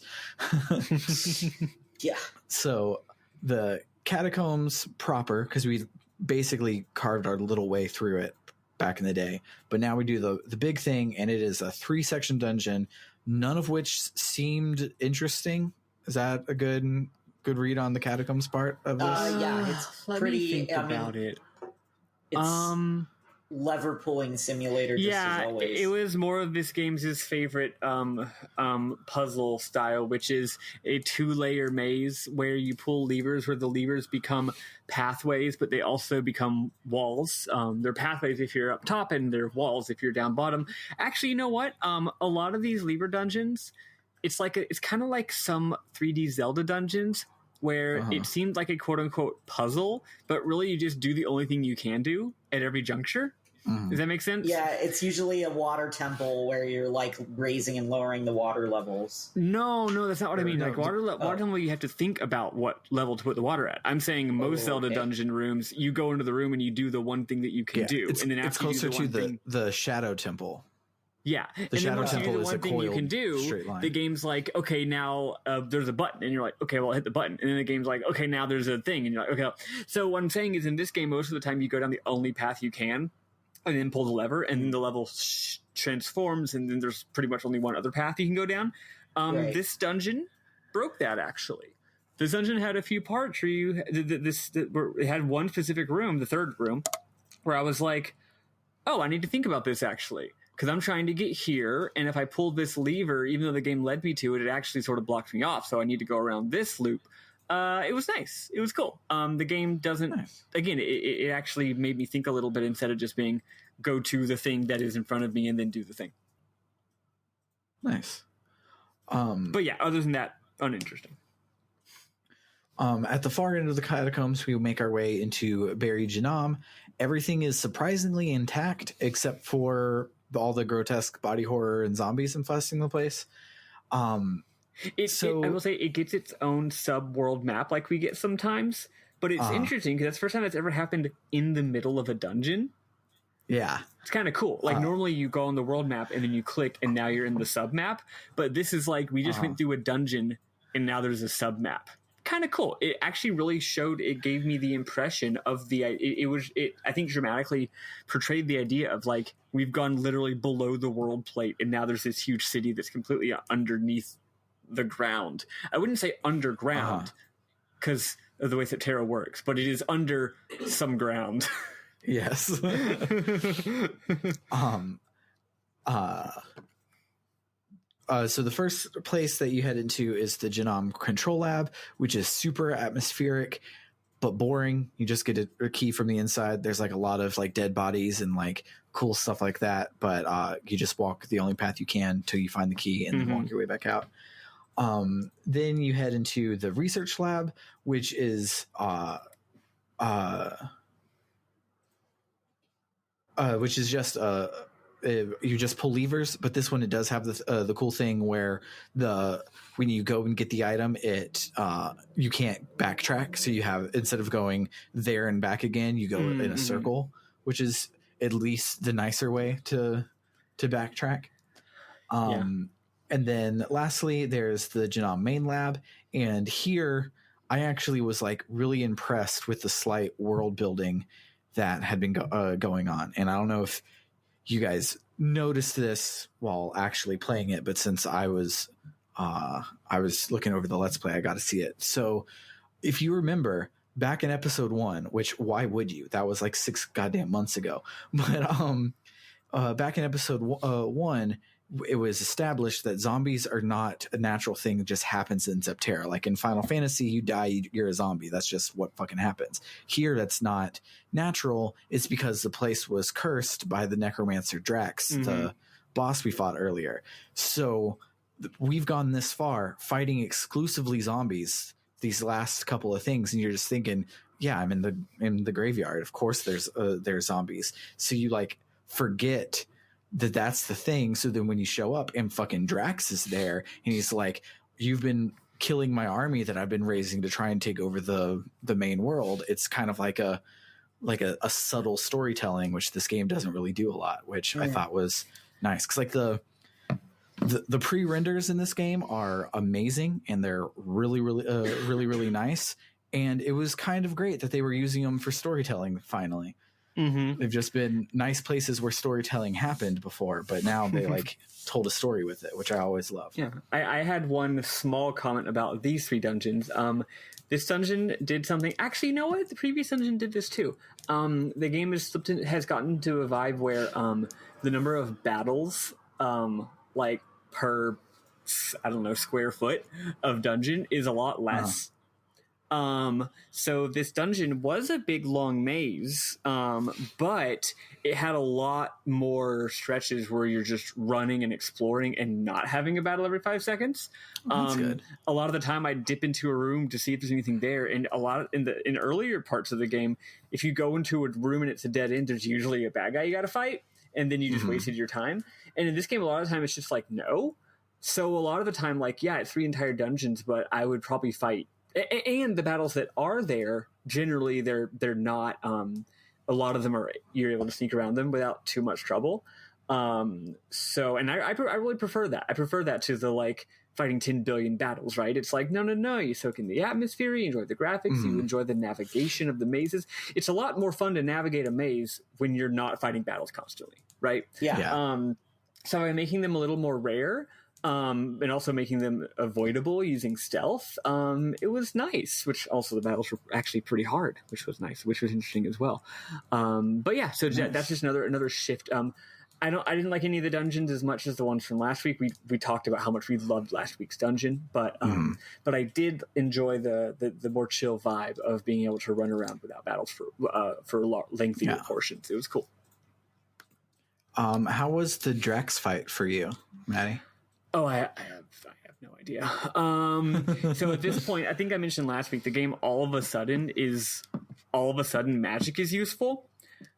S3: Yeah.
S1: So the catacombs proper, because we basically carved our little way through it back in the day, but now we do the big thing, and it is a 3-section dungeon, none of which seemed interesting. Is that a good read on the catacombs part of this?
S3: Yeah, it's pretty. About it. It's lever pulling simulator. Just as always.
S2: It was more of this game's favorite puzzle style, which is a 2-layer maze where you pull levers, where the levers become pathways, but they also become walls. They're pathways if you're up top, and they're walls if you're down bottom. Actually, you know what? A lot of these lever dungeons, it's kind of like some 3D Zelda dungeons where it seemed like a quote-unquote puzzle, but really you just do the only thing you can do at every juncture. Does that make sense?
S3: Yeah, it's usually a water temple where you're like raising and lowering the water levels.
S2: No, that's not what I mean. Like water temple, you have to think about what level to put the water at. I'm saying most Zelda dungeon rooms, you go into the room and you do the one thing that you can do, and then after
S1: it's closer
S2: you do
S1: to the Shadow Temple.
S2: Yeah,
S1: the Shadow Temple is a
S2: thing you can do. The game's like, okay, now there's a button, and you're like, okay, well, I'll hit the button, and then the game's like, okay, now there's a thing, and you're like, okay. So what I'm saying is, in this game, most of the time, you go down the only path you can, and then pull the lever, and then the level transforms, and then there's pretty much only one other path you can go down. This dungeon broke that, actually. This dungeon had a few parts where it had one specific room, the third room, where I was like, oh, I need to think about this, actually. Because I'm trying to get here, and if I pull this lever, even though the game led me to it, it actually sort of blocks me off, so I need to go around this loop. It was nice. It was cool. The game doesn't... Nice. Again, it actually made me think a little bit instead of just being go to the thing that is in front of me and then do the thing.
S1: Nice.
S2: But yeah, other than that, uninteresting.
S1: At the far end of the catacombs, we make our way into buried Jinam. Everything is surprisingly intact, except for all the grotesque body horror and zombies infesting the place.
S2: I will say it gets its own sub-world map like we get sometimes, but it's interesting because that's the first time it's ever happened in the middle of a dungeon.
S1: Yeah.
S2: It's kind of cool. Like normally you go on the world map and then you click and now you're in the sub map, but this is like we just went through a dungeon and now there's a sub map. Kind of cool. It actually really it gave me the impression of it I think dramatically portrayed the idea of like we've gone literally below the world plate and now there's this huge city that's completely underneath the ground. I wouldn't say underground because of the way Septerra works, but it is under some ground.
S1: Yes. So the first place that you head into is the Jinam control lab, which is super atmospheric but boring. You just get a key from the inside. There's like a lot of like dead bodies and like cool stuff like that, but you just walk the only path you can till you find the key and then walk your way back out. Then you head into the research lab, which is just you just pull levers, but this one it does have the cool thing where when you go and get the item, you can't backtrack, so you have, instead of going there and back again, you go in a circle, which is at least the nicer way to backtrack. And then lastly, there's the Jinam main lab, and here I actually was like really impressed with the slight world building that had been going on. And I don't know if you guys noticed this while actually playing it, but since I was looking over the Let's Play, I got to see it. So if you remember back in episode 1, which why would you? That was like 6 goddamn months ago. But back in episode 1, it was established that zombies are not a natural thing that just happens in Septerra. Like in Final Fantasy, you die, you're a zombie. That's just what fucking happens. Here, that's not natural. It's because the place was cursed by the necromancer Drax, the boss we fought earlier. So we've gone this far fighting exclusively zombies these last couple of things, and you're just thinking, yeah, I'm in the graveyard. Of course there's zombies. So you like forget that that's the thing. So then when you show up and fucking Drax is there and he's like, you've been killing my army that I've been raising to try and take over the main world. It's kind of like a subtle storytelling, which this game doesn't really do a lot, which I thought was nice. Cause like the pre-renders in this game are amazing and they're really, really nice. And it was kind of great that they were using them for storytelling finally. They've just been nice places where storytelling happened before, but now they like told a story with it, which I always love. Yeah,
S2: I had one small comment about these 3 dungeons. This dungeon did something. Actually, you know what? The previous dungeon did this too. The game has gotten to a vibe where the number of battles, like per, I don't know, square foot of dungeon is a lot less. So this dungeon was a big long maze, but it had a lot more stretches where you're just running and exploring and not having a battle every 5 seconds.
S1: That's good.
S2: A lot of the time I'd dip into a room to see if there's anything there. And in earlier parts of the game, if you go into a room and it's a dead end, there's usually a bad guy you got to fight. And then you just wasted your time. And in this game, a lot of the time it's just like, no. So a lot of the time, like, yeah, it's 3 entire dungeons, but I would probably fight. And the battles that are there, generally they're not. A lot of them you're able to sneak around them without too much trouble. So, and I really prefer that. I prefer that to the like fighting 10 billion battles. Right? It's like no. You soak in the atmosphere, you enjoy the graphics, you enjoy the navigation of the mazes. It's a lot more fun to navigate a maze when you're not fighting battles constantly. Right?
S3: Yeah.
S2: So by making them a little more rare. And also making them avoidable using stealth. It was nice, which also the battles were actually pretty hard, which was nice, which was interesting as well. But yeah, so nice. That's just another shift. I didn't like any of the dungeons as much as the ones from last week. We talked about how much we loved last week's dungeon, but I did enjoy the more chill vibe of being able to run around without battles for lengthier portions. It was cool.
S1: How was the Drax fight for you, Maddy?
S2: Oh, I have no idea. So at this point, I think I mentioned last week, the game all of a sudden magic is useful.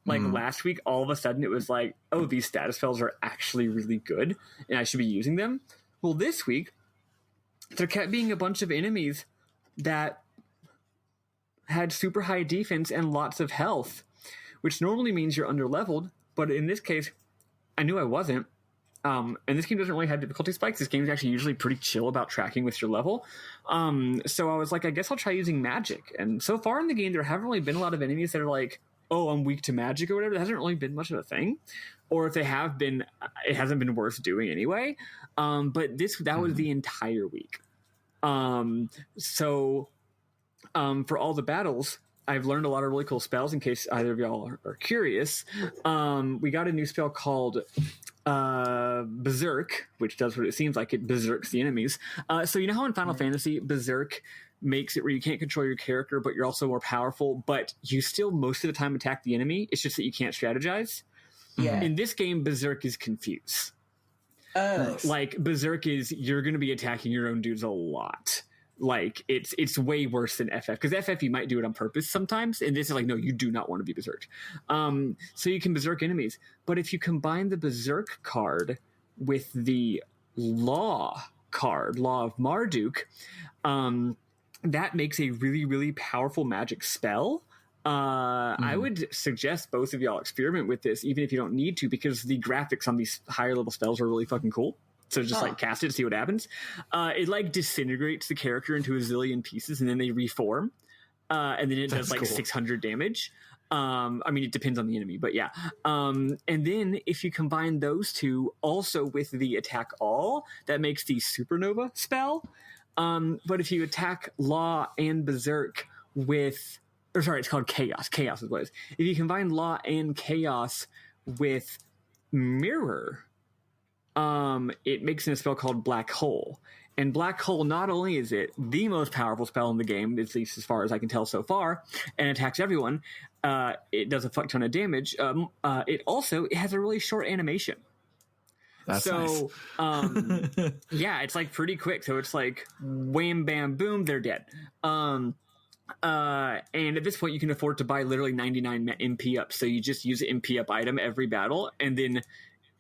S2: Like last week, all of a sudden it was like, oh, these status spells are actually really good and I should be using them. Well, this week, there kept being a bunch of enemies that had super high defense and lots of health, which normally means you're underleveled, but in this case, I knew I wasn't. And this game doesn't really have difficulty spikes. This game is actually usually pretty chill about tracking with your level. So I was like, I guess I'll try using magic. And so far in the game, there haven't really been a lot of enemies that are like, oh, I'm weak to magic or whatever. That hasn't really been much of a thing. Or if they have been, it hasn't been worth doing anyway. But that was the entire week. So for all the battles, I've learned a lot of really cool spells in case either of y'all are curious. We got a new spell called Berserk, which does what it seems like. It berserks the enemies. So you know how in Final Fantasy, Berserk makes it where you can't control your character, but you're also more powerful, but you still most of the time attack the enemy. It's just that you can't strategize.
S3: Yeah.
S2: In this game, Berserk is confuse.
S3: Oh.
S2: Like, Berserk is, you're going to be attacking your own dudes a lot. Like, it's way worse than FF, because FF you might do it on purpose sometimes, and this is like, no, you do not want to be berserked. So you can berserk enemies, but if you combine the berserk card with the law card, Law of Marduk, that makes a really, really powerful magic spell. I would suggest both of y'all experiment with this, even if you don't need to, because the graphics on these higher level spells are really fucking cool. So just like cast it to see what happens. It like disintegrates the character into a zillion pieces, and then they reform. And then it does like 600 damage. I mean, it depends on the enemy, but yeah. And then if you combine those two also with the attack all, that makes the supernova spell. But if you attack Law and Berserk with, or sorry, it's called Chaos. Chaos is what it is. If you combine Law and Chaos with Mirror, it makes a spell called Black Hole. And Black Hole, not only is it the most powerful spell in the game, at least as far as I can tell so far, and attacks everyone, it does a fuck ton of damage. It has a really short animation.
S1: That's nice.
S2: Yeah, it's like pretty quick. So it's like wham, bam, boom, they're dead. And at this point, you can afford to buy literally 99 MP up. So you just use an MP up item every battle, and then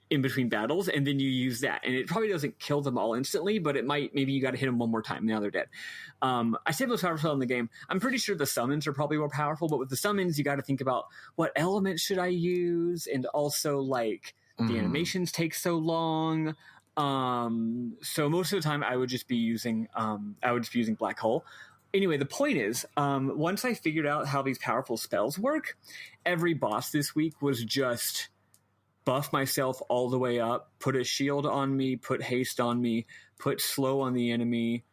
S2: in between battles, and then you use that, and it probably doesn't kill them all instantly, but it might. Maybe you got to hit them one more time, now they're dead. I say most powerful in the game. I'm pretty sure the summons are probably more powerful, but with the summons, you got to think about what element should I use, and also like the animations take so long. So most of the time, I would just be using Black Hole. Anyway, the point is, once I figured out how these powerful spells work, every boss this week was just buff myself all the way up, put a shield on me, put haste on me, put slow on the enemy,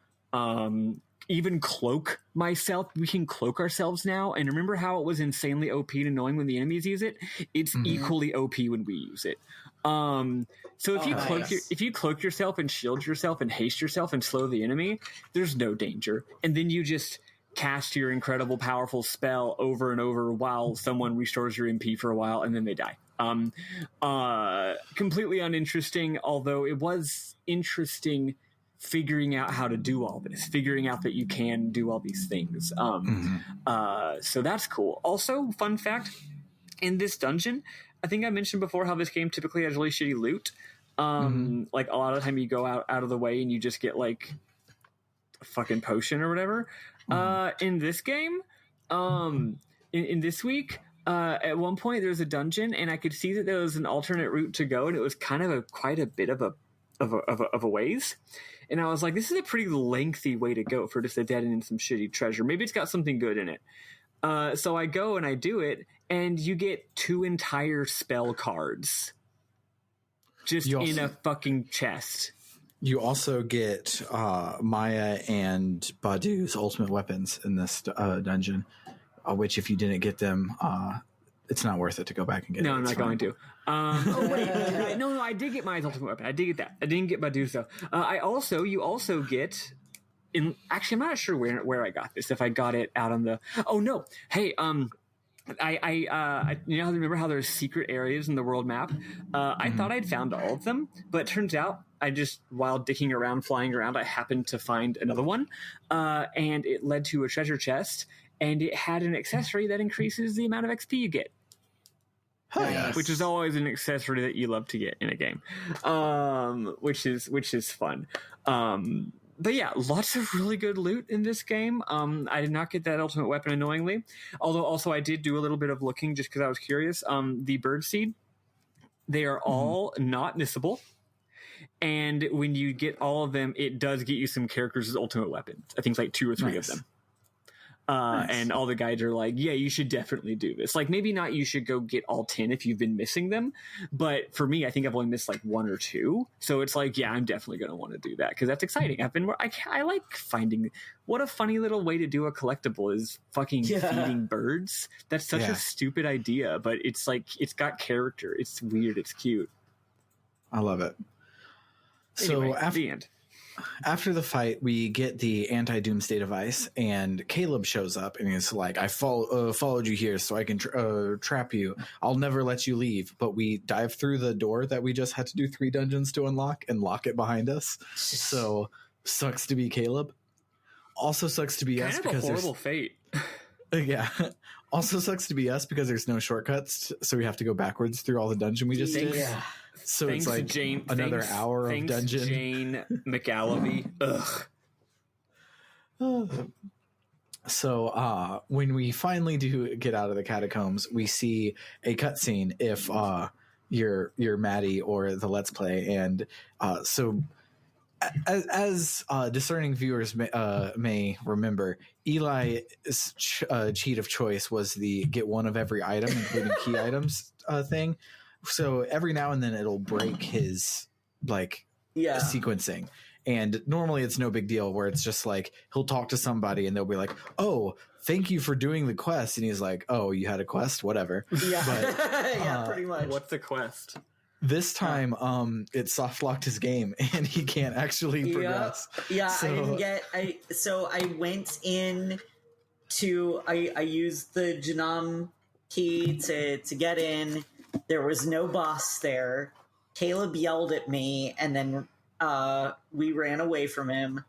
S2: even cloak myself. We can cloak ourselves now. And remember how it was insanely OP and annoying when the enemies use it? It's equally OP when we use it. So if you cloak yourself and shield yourself and haste yourself and slow the enemy, there's no danger. And then you just cast your incredible powerful spell over and over while someone restores your MP for a while, and then they die. Completely uninteresting, although it was interesting figuring out how to do all this, figuring out that you can do all these things. So that's cool. Also, fun fact, in this dungeon, I think I mentioned before how this game typically has really shitty loot. Like a lot of the time you go out of the way and you just get like a fucking potion or whatever. In this game, in this week, at one point there's a dungeon and I could see that there was an alternate route to go, and it was kind of quite a bit of a ways. And I was like, this is a pretty lengthy way to go for just a dead end and some shitty treasure. Maybe it's got something good in it. So I go and I do it, and you get 2 entire spell cards just in a fucking chest.
S1: You also get Maya and Badu's ultimate weapons in this dungeon, which if you didn't get them, it's not worth it to go back and get.
S2: No, I'm not going to. No, I did get Maya's ultimate weapon. I did get that. I didn't get Badu's though. You also get. Actually, I'm not sure where I got this. If I got it out on the. Oh no! Hey, I remember how there's secret areas in the world map. I thought I'd found all of them, but it turns out I just, while dicking around, flying around, I happened to find another one, and it led to a treasure chest, and it had an accessory that increases the amount of XP you get.
S1: Yes.
S2: Which is always an accessory that you love to get in a game, which is fun. But yeah, lots of really good loot in this game. I did not get that ultimate weapon annoyingly. Although also I did do a little bit of looking just because I was curious. The birdseed, they are all not missable. And when you get all of them, it does get you some characters as ultimate weapons. I think it's like 2 or 3 of them. And all the guides are like, yeah, you should definitely do this. Like, maybe not you should go get all 10 if you've been missing them. But for me, I think I've only missed like 1 or 2. So it's like, yeah, I'm definitely going to want to do that because that's exciting. I like finding what a funny little way to do a collectible is fucking feeding birds. That's such a stupid idea, but it's like, it's got character. It's weird. It's cute.
S1: I love it.
S2: Anyway,
S1: so
S2: the end.
S1: After the fight, we get the anti-doomsday device, and Caleb shows up, and he's like, I followed you here so I can trap you. I'll never let you leave. But we dive through the door that we just had to do 3 dungeons to unlock and lock it behind us. So, sucks to be Caleb. Also sucks to be us because
S2: a horrible fate.
S1: Yeah. Also sucks to be us because there's no shortcuts, so we have to go backwards through all the dungeon we just did. Yeah. So
S2: thanks
S1: it's like
S2: Jane,
S1: another hour of dungeon.
S2: Jane McAllevy. Ugh.
S1: So when we finally do get out of the catacombs, we see a cutscene if you're Maddy or the Let's Play, and so as discerning viewers may remember, Eli's cheat of choice was the get one of every item, including key items thing. So every now and then it'll break his sequencing. And normally it's no big deal where it's just like he'll talk to somebody and they'll be like, oh, thank you for doing the quest. And he's like, oh, you had a quest? Whatever.
S3: Yeah,
S1: but,
S3: yeah, pretty much.
S2: What's the quest?
S1: This time it soft locked his game and he can't actually progress.
S3: Yeah, so, I went in to I used the Jinam key to get in. There was no boss there. Caleb yelled at me, and then we ran away from him.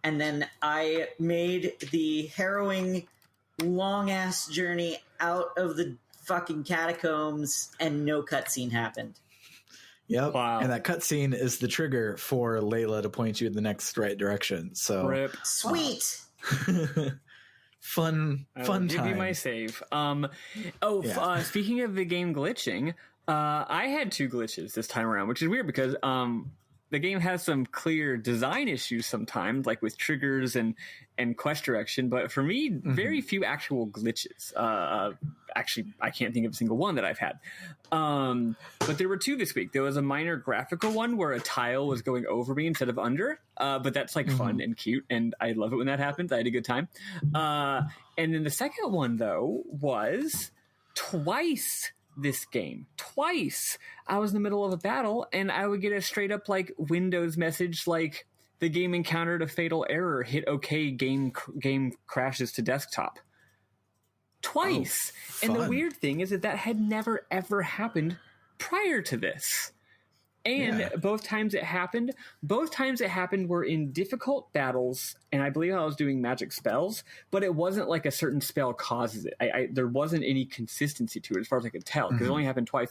S3: And then I made the harrowing, long-ass journey out of the fucking catacombs, and no cutscene happened.
S1: Yep.
S2: Wow.
S1: And that cutscene is the trigger for Layla to point you in the next right direction. So
S2: Rip.
S3: Sweet.
S1: Fun time.
S2: Give you my save. Speaking of the game glitching, I had 2 glitches this time around, which is weird because the game has some clear design issues sometimes, like with triggers and quest direction. But for me, very few actual glitches. Actually, I can't think of a single one that I've had. But there were 2 this week. There was a minor graphical one where a tile was going over me instead of under. But that's like fun and cute, and I love it when that happens. I had a good time. And then the second one, though, was twice this game. Twice I was in the middle of a battle, and I would get a straight up like Windows message like, the game encountered a fatal error. Hit OK, game crashes to desktop. Twice.
S1: Oh,
S2: and the weird thing is that had never ever happened prior to this. And both times it happened were in difficult battles, and I believe I was doing magic spells, but it wasn't like a certain spell causes it. There wasn't any consistency to it as far as I could tell, because it only happened twice.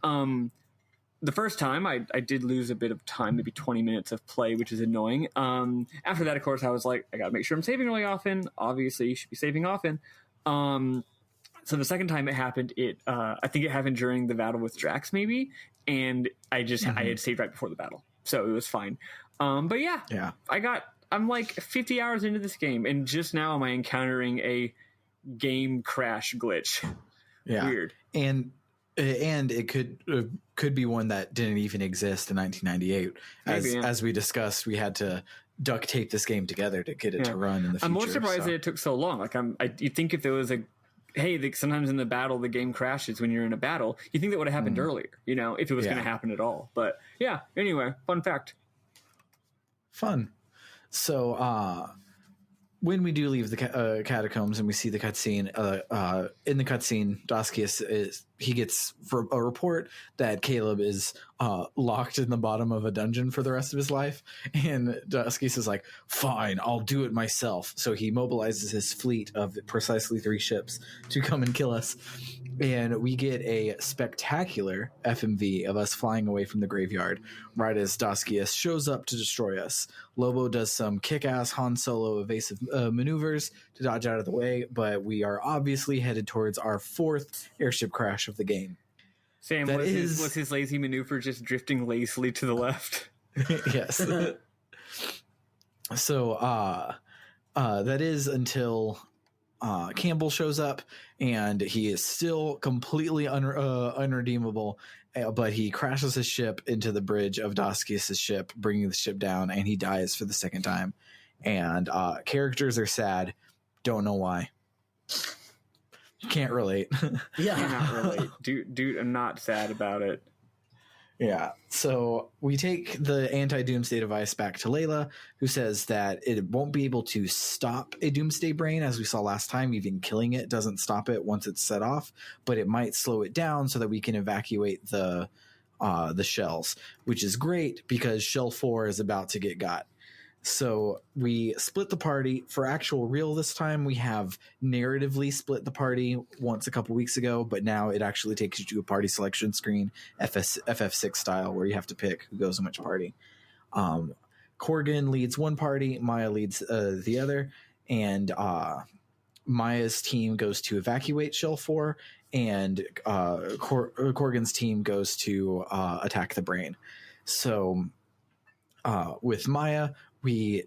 S2: The first time I did lose a bit of time, maybe 20 minutes of play, which is annoying. After that, of course, I was like, I gotta make sure I'm saving really often. Obviously, you should be saving often. So the second time it happened, I think it happened during the battle with Drax, maybe, and I had saved right before the battle, so it was fine. But yeah, I'm like 50 hours into this game, and just now am I encountering a game crash glitch.
S1: Yeah,
S2: weird.
S1: And it could be one that didn't even exist in 1998. As we discussed, we had to duct tape this game together to get it to run in the future.
S2: I'm more surprised that it took so long. Like you'd think if there was sometimes in the battle the game crashes when you're in a battle. You think that would have happened earlier, if it was going to happen at all. But yeah, anyway, fun fact. Fun.
S1: So when we do leave the catacombs and we see the cutscene, in the cutscene, Doskias gets a report that Caleb is locked in the bottom of a dungeon for the rest of his life, and Doskias is like, "Fine, I'll do it myself." So he mobilizes his fleet of precisely 3 ships to come and kill us, and we get a spectacular FMV of us flying away from the graveyard right as Doskias shows up to destroy us. Lobo does some kick-ass Han Solo evasive maneuvers to dodge out of the way, but we are obviously headed towards our 4th airship crash of the game.
S2: Sam, was his lazy maneuver just drifting lazily to the left?
S1: Yes. So that is until Campbell shows up, and he is still completely unredeemable, but he crashes his ship into the bridge of Doskias' ship, bringing the ship down, and he dies for the 2nd time. And characters are sad. Don't know why. Can't relate.
S2: Yeah, cannot relate. Dude, I'm not sad about it.
S1: Yeah. So we take the anti-doomsday device back to Layla, who says that it won't be able to stop a doomsday brain, as we saw last time. Even killing it doesn't stop it once it's set off, but it might slow it down so that we can evacuate the shells, which is great because shell 4 is about to get got. So we split the party for actual real this time. We have narratively split the party once a couple weeks ago, but now it actually takes you to a party selection screen, FF6 style, where you have to pick who goes in which party. Corgan leads one party, Maya leads the other, and Maya's team goes to evacuate Shell 4, and Corgan's team goes to attack the brain. So with Maya, we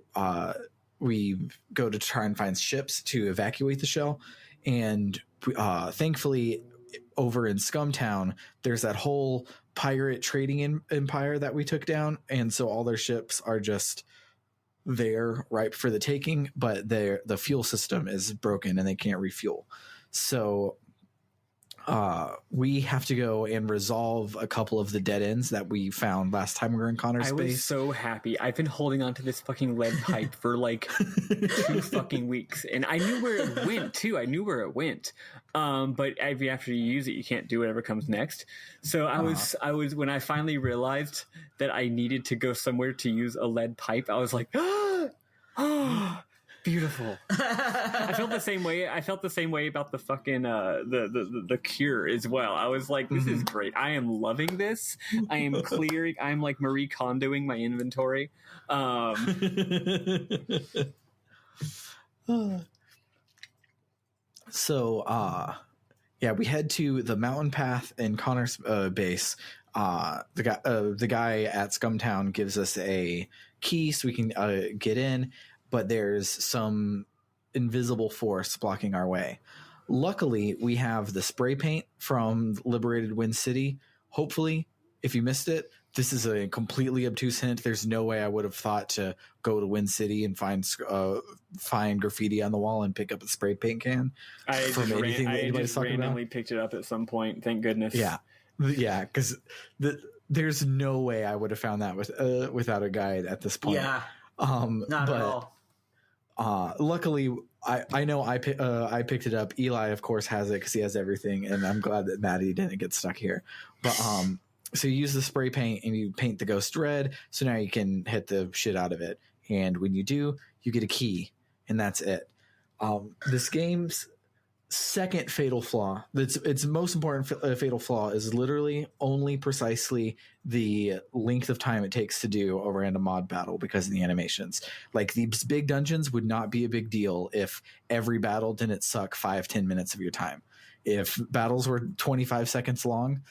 S1: go to try and find ships to evacuate the shell, and thankfully over in Scumtown there's that whole pirate trading empire that we took down, and so all their ships are just there ripe for the taking, but the fuel system is broken and they can't refuel. So we have to go and resolve a couple of the dead ends that we found last time we were in Connor's base.
S2: I was so happy. I've been holding on to this fucking lead pipe for like 2 fucking weeks, and I knew where it went too. I knew where it went. But after you use it, you can't do whatever comes next. So I was when I finally realized that I needed to go somewhere to use a lead pipe, I was like, oh, beautiful. I felt the same way. I felt the same way about the fucking the cure as well. I was like, this is great. I am loving this. I am clearing. I'm like Marie Kondoing my inventory.
S1: So yeah, we head to the mountain path in Connor's base. The guy at Scumtown gives us a key so we can get in, but there's some invisible force blocking our way. Luckily, we have the spray paint from Liberated Wind City. Hopefully, if you missed it, this is a completely obtuse hint. There's no way I would have thought to go to Wind City and find graffiti on the wall and pick up a spray paint can.
S2: I just randomly picked it up at some point. Thank goodness.
S1: Yeah, because there's no way I would have found that without a guide at this point.
S3: Yeah, not at all.
S1: Luckily, I know I picked it up. Eli, of course, has it because he has everything, and I'm glad that Maddy didn't get stuck here. But so you use the spray paint and you paint the ghost red, so now you can hit the shit out of it. And when you do, you get a key, and that's it. This game's second fatal flaw, its most important fatal flaw, is literally only precisely the length of time it takes to do a random mod battle because of the animations. Like, these big dungeons would not be a big deal if every battle didn't suck 5-10 minutes of your time. If battles were 25 seconds long,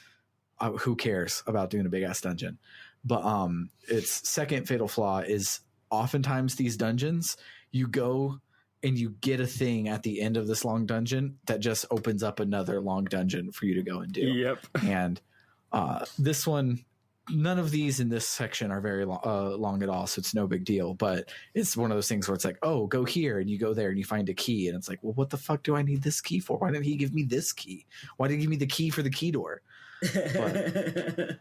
S1: who cares about doing a big ass dungeon? But its second fatal flaw is oftentimes these dungeons, you go and you get a thing at the end of this long dungeon that just opens up another long dungeon for you to go and do.
S2: Yep.
S1: And this one, none of these in this section are very long at all, so it's no big deal. But it's one of those things where it's like, oh, go here, and you go there and you find a key, and it's like, well, what the fuck do I need this key for? Why didn't he give me this key? Why did he give me the key for the key door? But,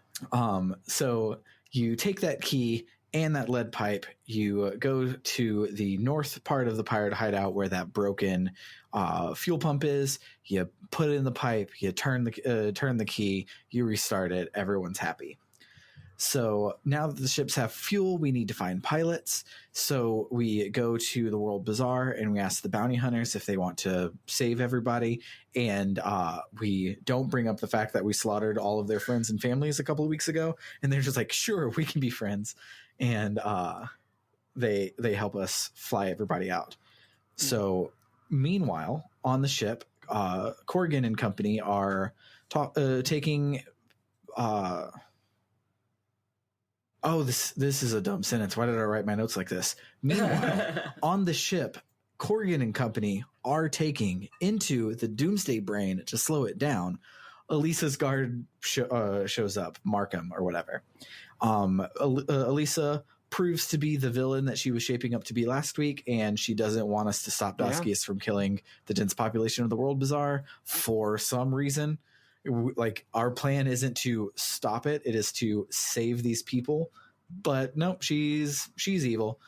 S1: so you take that key and that lead pipe, you go to the north part of the pirate hideout where that broken fuel pump is. You put it in the pipe, you turn the key, you restart it, everyone's happy. So now that the ships have fuel, we need to find pilots. So we go to the World Bazaar and we ask the bounty hunters if they want to save everybody. And we don't bring up the fact that we slaughtered all of their friends and families a couple of weeks ago. And they're just like, sure, we can be friends. And they help us fly everybody out. So meanwhile, on the ship, Corrigan and company are taking. This is a dumb sentence. Why did I write my notes like this? Meanwhile, on the ship, Corrigan and company are taking into the Doomsday Brain to slow it down. Elisa's guard shows up, Markham or whatever. Elisa proves to be the villain that she was shaping up to be last week, and she doesn't want us to stop Doskias from killing the dense population of the World Bazaar for some reason. Like, our plan isn't to stop it, it is to save these people. But no, she's evil.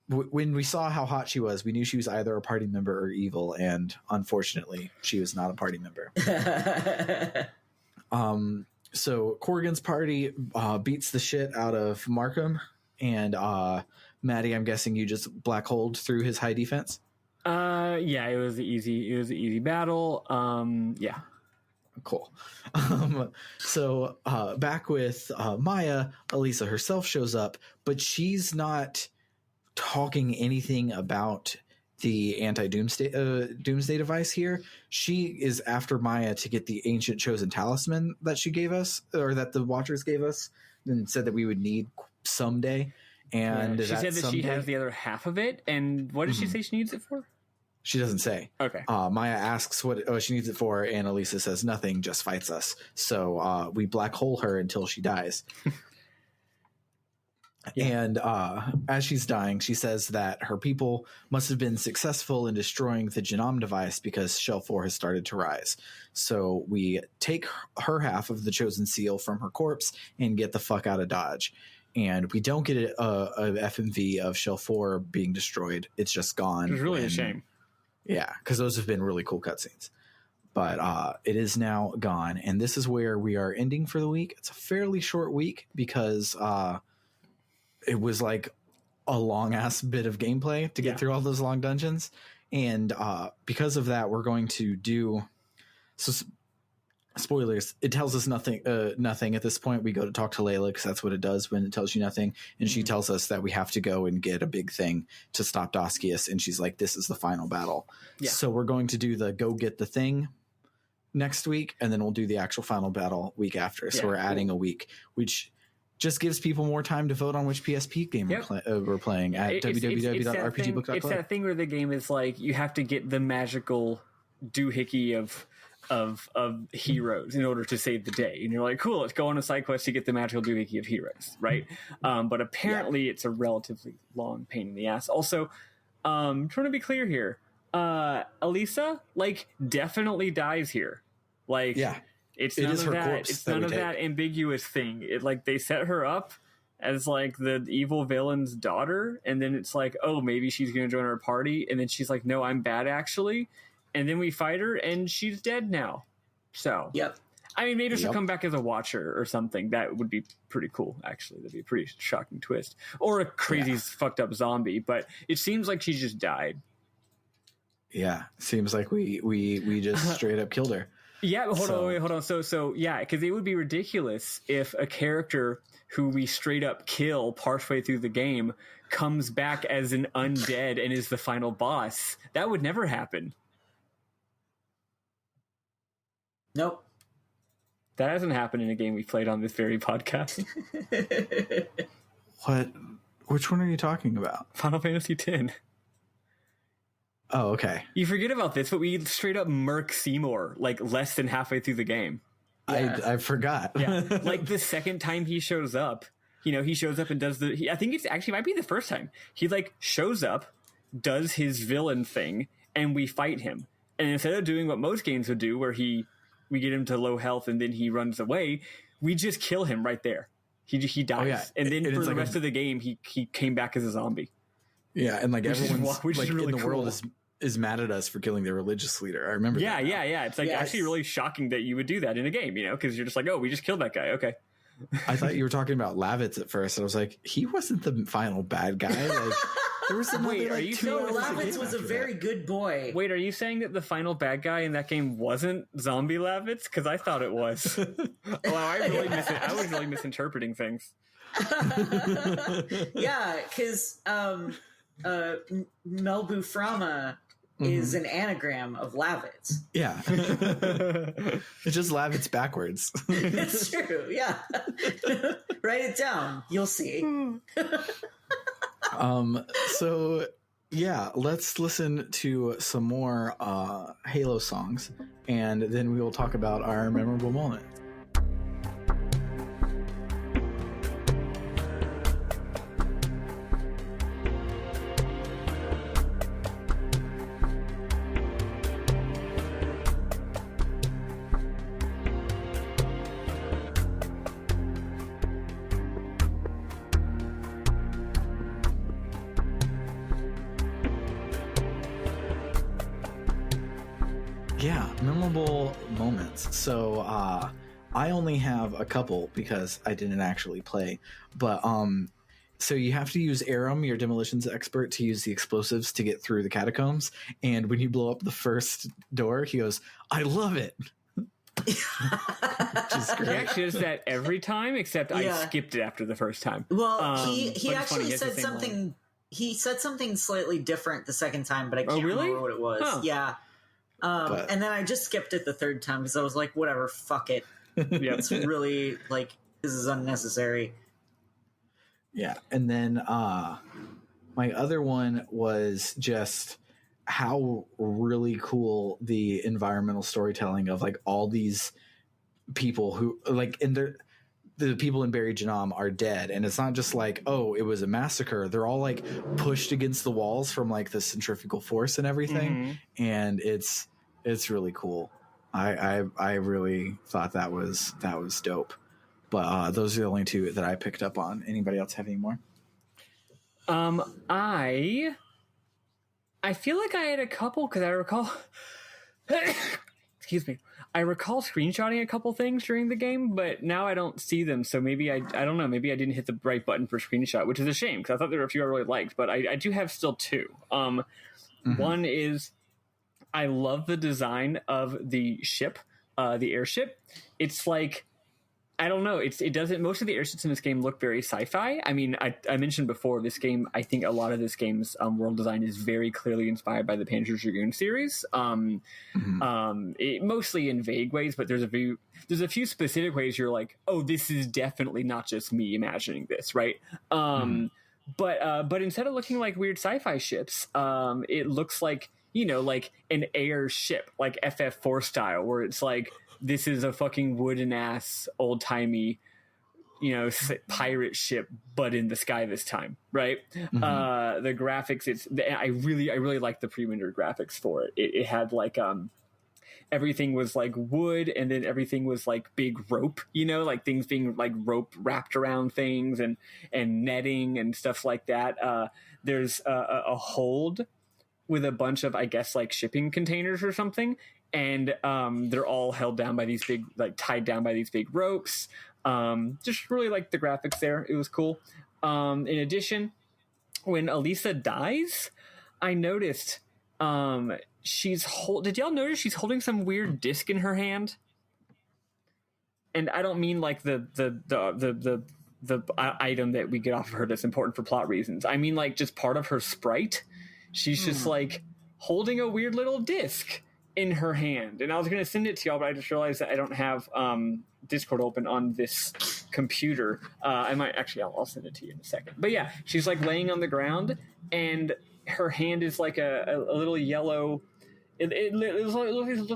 S1: When we saw how hot she was, we knew she was either a party member or evil, and unfortunately she was not a party member. So Corrigan's party beats the shit out of Markham, and Maddy, I'm guessing you just black holed through his high defense.
S2: Yeah, it was an easy battle. Yeah.
S1: Cool. So back with Maya, Elisa herself shows up, but she's not talking anything about the anti-doomsday device here. She is after Maya to get the ancient chosen talisman that she gave us, or that the Watchers gave us, and said that we would need someday. And
S2: she said that she has the other half of it. And what did she say she needs it for?
S1: She doesn't say.
S2: Okay.
S1: Maya asks what she needs it for, and Elisa says nothing, just fights us. So we black hole her until she dies. And as she's dying, she says that her people must have been successful in destroying the Jinam device because Shell 4 has started to rise. So we take her half of the chosen seal from her corpse and get the fuck out of Dodge. And we don't get a FMV of Shell 4 being destroyed. It's just gone.
S2: It's really a shame.
S1: Yeah, because those have been really cool cutscenes. But it is now gone. And this is where we are ending for the week. It's a fairly short week because it was like a long-ass bit of gameplay to get through all those long dungeons. And because of that, we're going to do... So, spoilers, it tells us nothing at this point. We go to talk to Layla because that's what it does when it tells you nothing. And she tells us that we have to go and get a big thing to stop Doskias. And she's like, this is the final battle. Yeah. So we're going to do the go get the thing next week, and then we'll do the actual final battle week after. So we're adding a week, which just gives people more time to vote on which PSP game we're playing at www.rpgbook.club.
S2: It's that thing where the game is like, you have to get the magical doohickey of heroes in order to save the day, and you're like, cool, let's go on a side quest to get the magical doohickey of heroes, right? But apparently it's a relatively long pain in the ass. Also, trying to be clear here, Elisa definitely dies here. It's none of that. It's none of that ambiguous thing. They set her up as the evil villain's daughter, and then it's like, oh, maybe she's gonna join our party, and then she's like, no, I'm bad actually. And then we fight her, and she's dead now. So, I mean, maybe she'll come back as a watcher or something. That would be pretty cool, actually. That'd be a pretty shocking twist. Or a crazy, fucked up zombie. But it seems like she just died.
S1: Yeah, seems like we just straight up killed her.
S2: Yeah, but hold on. So yeah, because it would be ridiculous if a character who we straight up kill partway through the game comes back as an undead and is the final boss. That would never happen.
S3: Nope.
S2: That hasn't happened in a game we played on this very podcast.
S1: What? Which one are you talking about?
S2: Final Fantasy X.
S1: Oh, okay.
S2: You forget about this, but we straight up murk Seymour less than halfway through the game.
S1: I forgot.
S2: Yeah, the second time he shows up, he shows up and does I think it's actually might be the first time. He shows up, does his villain thing, and we fight him. And instead of doing what most games would do, where we get him to low health and then he runs away, we just kill him right there. He dies. Oh, yeah. And then for the rest of the game, he came back as a zombie.
S1: Yeah, and everyone's really in the world is mad at us for killing their religious leader. I remember that.
S2: Yeah. It's actually really shocking that you would do that in a game, because you're just like, oh, we just killed that guy. Okay.
S1: I thought you were talking about Lavitz at first. I was like, he wasn't the final bad guy. There was another,
S2: are you
S3: Lavitz was a very good boy.
S2: Wait, are you saying that the final bad guy in that game wasn't Zombie Lavitz? Because I thought it was. I was really misinterpreting things.
S3: Yeah, because Melbuframa is an anagram of Lavitz.
S1: Yeah. It's just Lavitz backwards.
S3: It's true, yeah. Write it down. You'll see.
S1: So yeah, let's listen to some more Halo songs, and then we will talk about our memorable moment. Yeah, memorable moments. So I only have a couple because I didn't actually play. But so you have to use Aram, your demolitions expert, to use the explosives to get through the catacombs. And when you blow up the first door, he goes, "I love it." Which is
S2: He
S1: great.
S2: actually does that every time, except I skipped it after the first time.
S3: Well,
S2: But
S3: he
S2: it's
S3: actually
S2: funny,
S3: said something. He said something slightly different the second time, but I can't
S2: really?
S3: remember what it was.
S2: Huh.
S3: Yeah. And then I just skipped it the third time because I was like, whatever, fuck it.
S2: Yep.
S3: It's really, like, this is unnecessary.
S1: Yeah, and then my other one was just how really cool the environmental storytelling of like all these people who like the people in Buried Jinam are dead, and it's not just like, oh, it was a massacre. They're all like pushed against the walls from like the centrifugal force and everything, and it's really cool. I really thought that was dope. But those are the only two that I picked up on. Anybody else have any more?
S2: I feel like I had a couple because I recall. Excuse me. I recall screenshotting a couple things during the game, but now I don't see them. So maybe I don't know. Maybe I didn't hit the right button for screenshot, which is a shame because I thought there were a few I really liked. But I do have still two. One is I love the design of the ship, the airship. It's like, I don't know. It doesn't. Most of the airships in this game look very sci-fi. I mean, I mentioned before this game. I think a lot of this game's world design is very clearly inspired by the Panzer Dragoon series. Mostly in vague ways, but there's a few specific ways you're like, oh, this is definitely not just me imagining this, right? But instead of looking like weird sci-fi ships, it looks like, you know, like an air ship, like FF4 style, where it's like, this is a fucking wooden ass old timey, you know, pirate ship, but in the sky this time, right? The graphics, I really like the pre-rendered graphics for it. It had like everything was like wood, and then everything was like big rope, you know, like things being like rope wrapped around things and netting and stuff like that. There's a hold with a bunch of, I guess, like shipping containers or something. And they're all held down by these big, like tied down by these big ropes. Just really like the graphics there. It was cool. In addition, when Elisa dies, I noticed did y'all notice she's holding some weird disc in her hand? And I don't mean like the item that we get off of her that's important for plot reasons. I mean like just part of her sprite. She's just like holding a weird little disc in her hand, and I was going to send it to y'all, but I just realized that I don't have Discord open on this computer. I might actually, I'll send it to you in a second. But yeah, she's like laying on the ground, and her hand is like a little yellow. It looks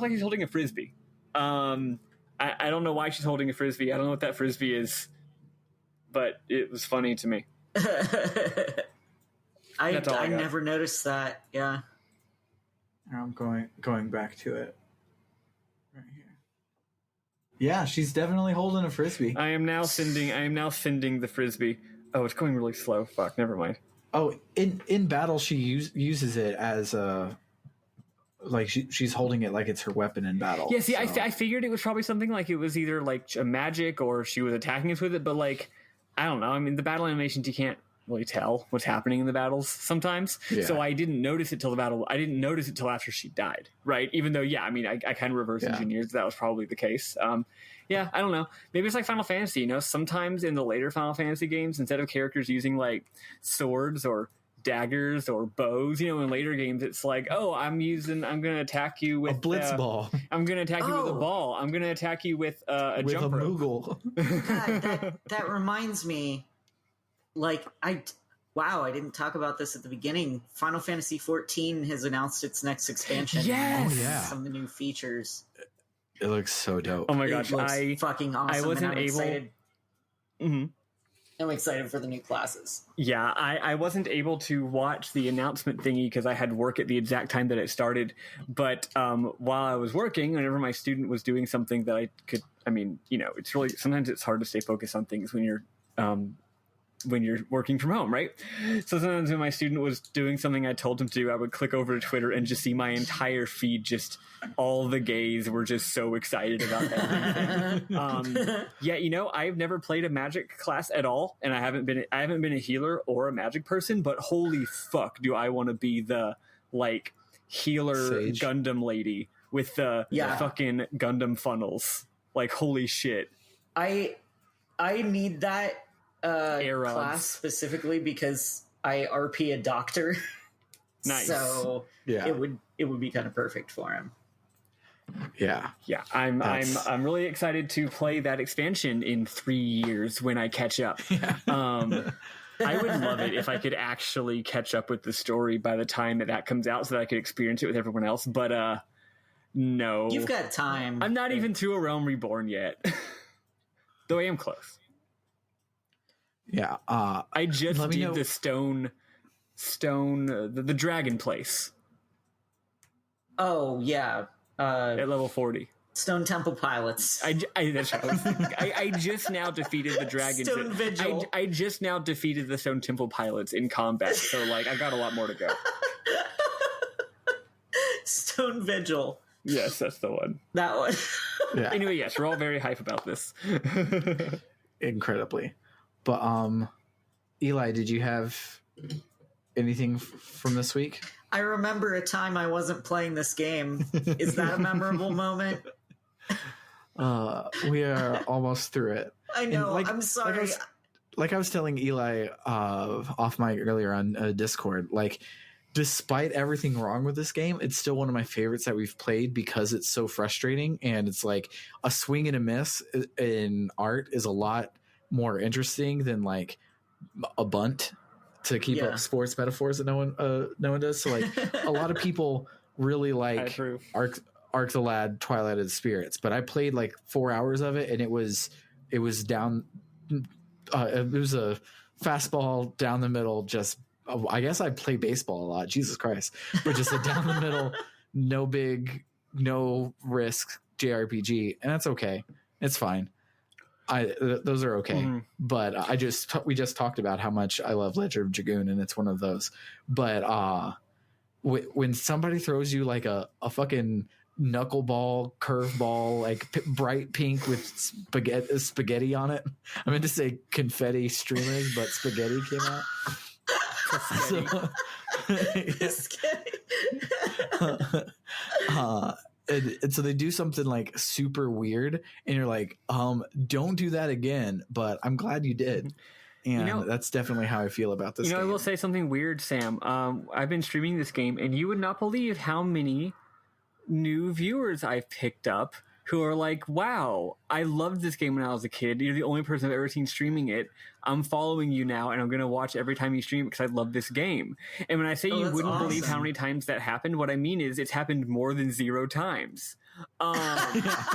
S2: like he's holding a frisbee. I don't know why she's holding a frisbee. I don't know what that frisbee is, but it was funny to me.
S3: I never noticed that. Yeah.
S1: I'm going back to it right here. Yeah, she's definitely holding a frisbee.
S2: I am now sending the frisbee. Oh, it's going really slow. Fuck, never mind.
S1: Oh, in battle she uses it as a like she's holding it like it's her weapon in battle.
S2: Yeah, see,
S1: so.
S2: I figured it was probably something like it was either like a magic or she was attacking us with it, but like I don't know. I mean, the battle animations you can't really tell what's happening in the battles sometimes.
S1: Yeah.
S2: So I didn't notice it till the battle. I didn't notice it till after she died, right? Even though, I mean, I kind of reverse engineered that was probably the case. Yeah, I don't know. Maybe it's like Final Fantasy, you know, sometimes in the later Final Fantasy games, instead of characters using like swords or daggers or bows, you know, in later games, it's like, oh, I'm going to attack you with
S1: a blitz ball.
S2: I'm going to attack you with a ball. I'm going to attack you with a jump rope.
S1: Moogle.
S3: that reminds me, like, I didn't talk about this at the beginning. Final Fantasy 14 has announced its next expansion.
S2: Yes!
S1: Oh, yeah.
S3: Some of the new features.
S1: It looks so dope.
S2: Oh my gosh,
S3: it looks fucking awesome.
S2: I wasn't able.
S3: Excited.
S2: Mm-hmm.
S3: I'm excited for the new classes.
S2: Yeah, I wasn't able to watch the announcement thingy because I had work at the exact time that it started. But while I was working, whenever my student was doing something that I could, I mean, you know, it's really, sometimes it's hard to stay focused on things when you're working from home, right? So sometimes when my student was doing something I told him to do, I would click over to Twitter and just see my entire feed, just all the gays were just so excited about everything. Yeah, you know, I've never played a magic class at all, and I haven't been a healer or a magic person, but holy fuck do I want to be the like healer
S1: Sage.
S2: Gundam lady with the fucking Gundam funnels. Like, holy shit.
S3: I need that class specifically because I RP a doctor.
S2: Nice.
S3: So it would be kind of perfect for him.
S1: Yeah.
S2: Yeah, I'm really excited to play that expansion in 3 years when I catch up. I would love it if I could actually catch up with the story by the time that comes out so that I could experience it with everyone else. But no.
S3: You've got time.
S2: I'm not even through A Realm Reborn yet. Though I am close.
S1: Yeah.
S2: I just did the stone the dragon place.
S3: Oh yeah.
S2: At level 40.
S3: Stone Temple Pilots.
S2: That's right. I just now defeated the dragons.
S3: Stone Vigil.
S2: I just now defeated the Stone Temple Pilots in combat, so like I've got a lot more to go.
S3: Stone Vigil.
S2: Yes, that's the one.
S3: That one.
S1: Yeah.
S2: Anyway, yes, we're all very hype about this.
S1: Incredibly. But Eli, did you have anything from this week?
S3: I remember a time I wasn't playing this game. Is that a memorable moment?
S1: We are almost through it.
S3: I know. I'm sorry.
S1: Like I was telling Eli off mic earlier on Discord, like despite everything wrong with this game, it's still one of my favorites that we've played because it's so frustrating, and it's like a swing and a miss in art is a lot more interesting than like a bunt, to keep up sports metaphors that no one does. So like a lot of people really like Arc the Lad Twilight of the Spirits, but I played like 4 hours of it, and it was down. It was a fastball down the middle. Just I guess I play baseball a lot. Jesus Christ, but just a down the middle, no big, no risk JRPG, and that's okay. It's fine. Those are okay, but we just talked about how much I love Ledger of Dragoon, and it's one of those. But when somebody throws you like a fucking knuckleball, curveball, like bright pink with spaghetti on it, I meant to say confetti streamers, but spaghetti came out. And so they do something like super weird, and you're like, don't do that again, but I'm glad you did. And that's definitely how I feel about this game.
S2: I will say something weird, Sam. I've been streaming this game, and you would not believe how many new viewers I've picked up who are like, wow, I loved this game when I was a kid. You're the only person I've ever seen streaming it. I'm following you now, and I'm going to watch every time you stream it because I love this game. And when I say you wouldn't believe how many times that happened, what I mean is it's happened more than 0 times. I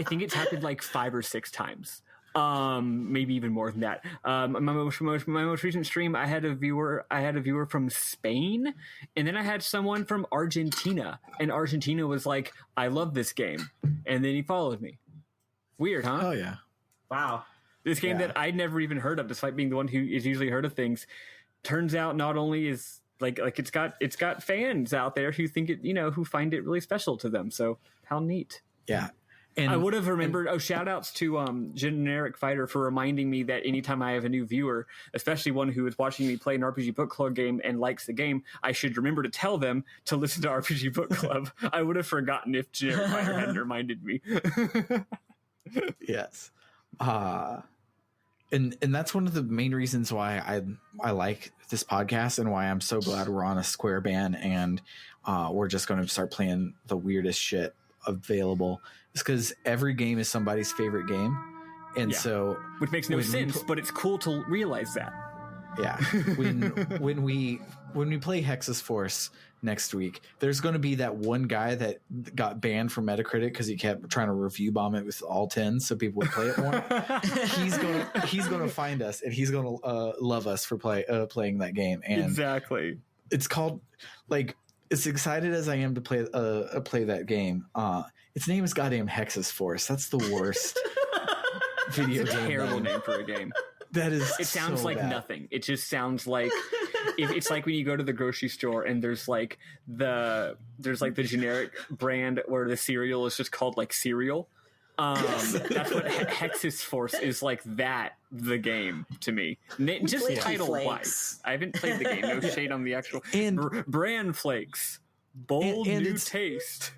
S2: think it's happened like 5 or 6 times. Maybe even more than that. My most recent stream, I had a viewer from Spain, and then I had someone from Argentina, and Argentina was like, I love this game, and then he followed me. Weird, huh?
S1: Oh yeah.
S3: Wow.
S2: This game that I'd never even heard of, despite being the one who is usually heard of things, turns out not only is like it's got fans out there who think it, who find it really special to them. So how neat.
S1: Yeah. And
S2: I would have remembered. Shout outs to Generic Fighter for reminding me that anytime I have a new viewer, especially one who is watching me play an RPG Book Club game and likes the game, I should remember to tell them to listen to RPG Book Club. I would have forgotten if Generic Fighter hadn't reminded me.
S1: Yes. And that's one of the main reasons why I like this podcast and why I'm so glad we're on a Square ban and we're just going to start playing the weirdest shit available. It's because every game is somebody's favorite game, and so
S2: which makes no sense, but it's cool to realize that.
S1: Yeah, when we play Hexus Force next week, there's going to be that one guy that got banned from Metacritic because he kept trying to review bomb it with all 10s so people would play it more. he's going to find us and he's going to love us for playing that game. And
S2: exactly,
S1: it's called like. As excited as I am to play that game, its name is goddamn Hexus Force. That's the worst video
S2: it's a
S1: game.
S2: Terrible name for a game.
S1: That is.
S2: It sounds
S1: so
S2: like
S1: bad.
S2: nothing. It just sounds like it's like when you go to the grocery store and there's like the generic brand where the cereal is just called like cereal. That's what Hexus Force is like. That the game to me, just title wise. I haven't played the game. No shade on the actual Bran Flakes, bold and new taste.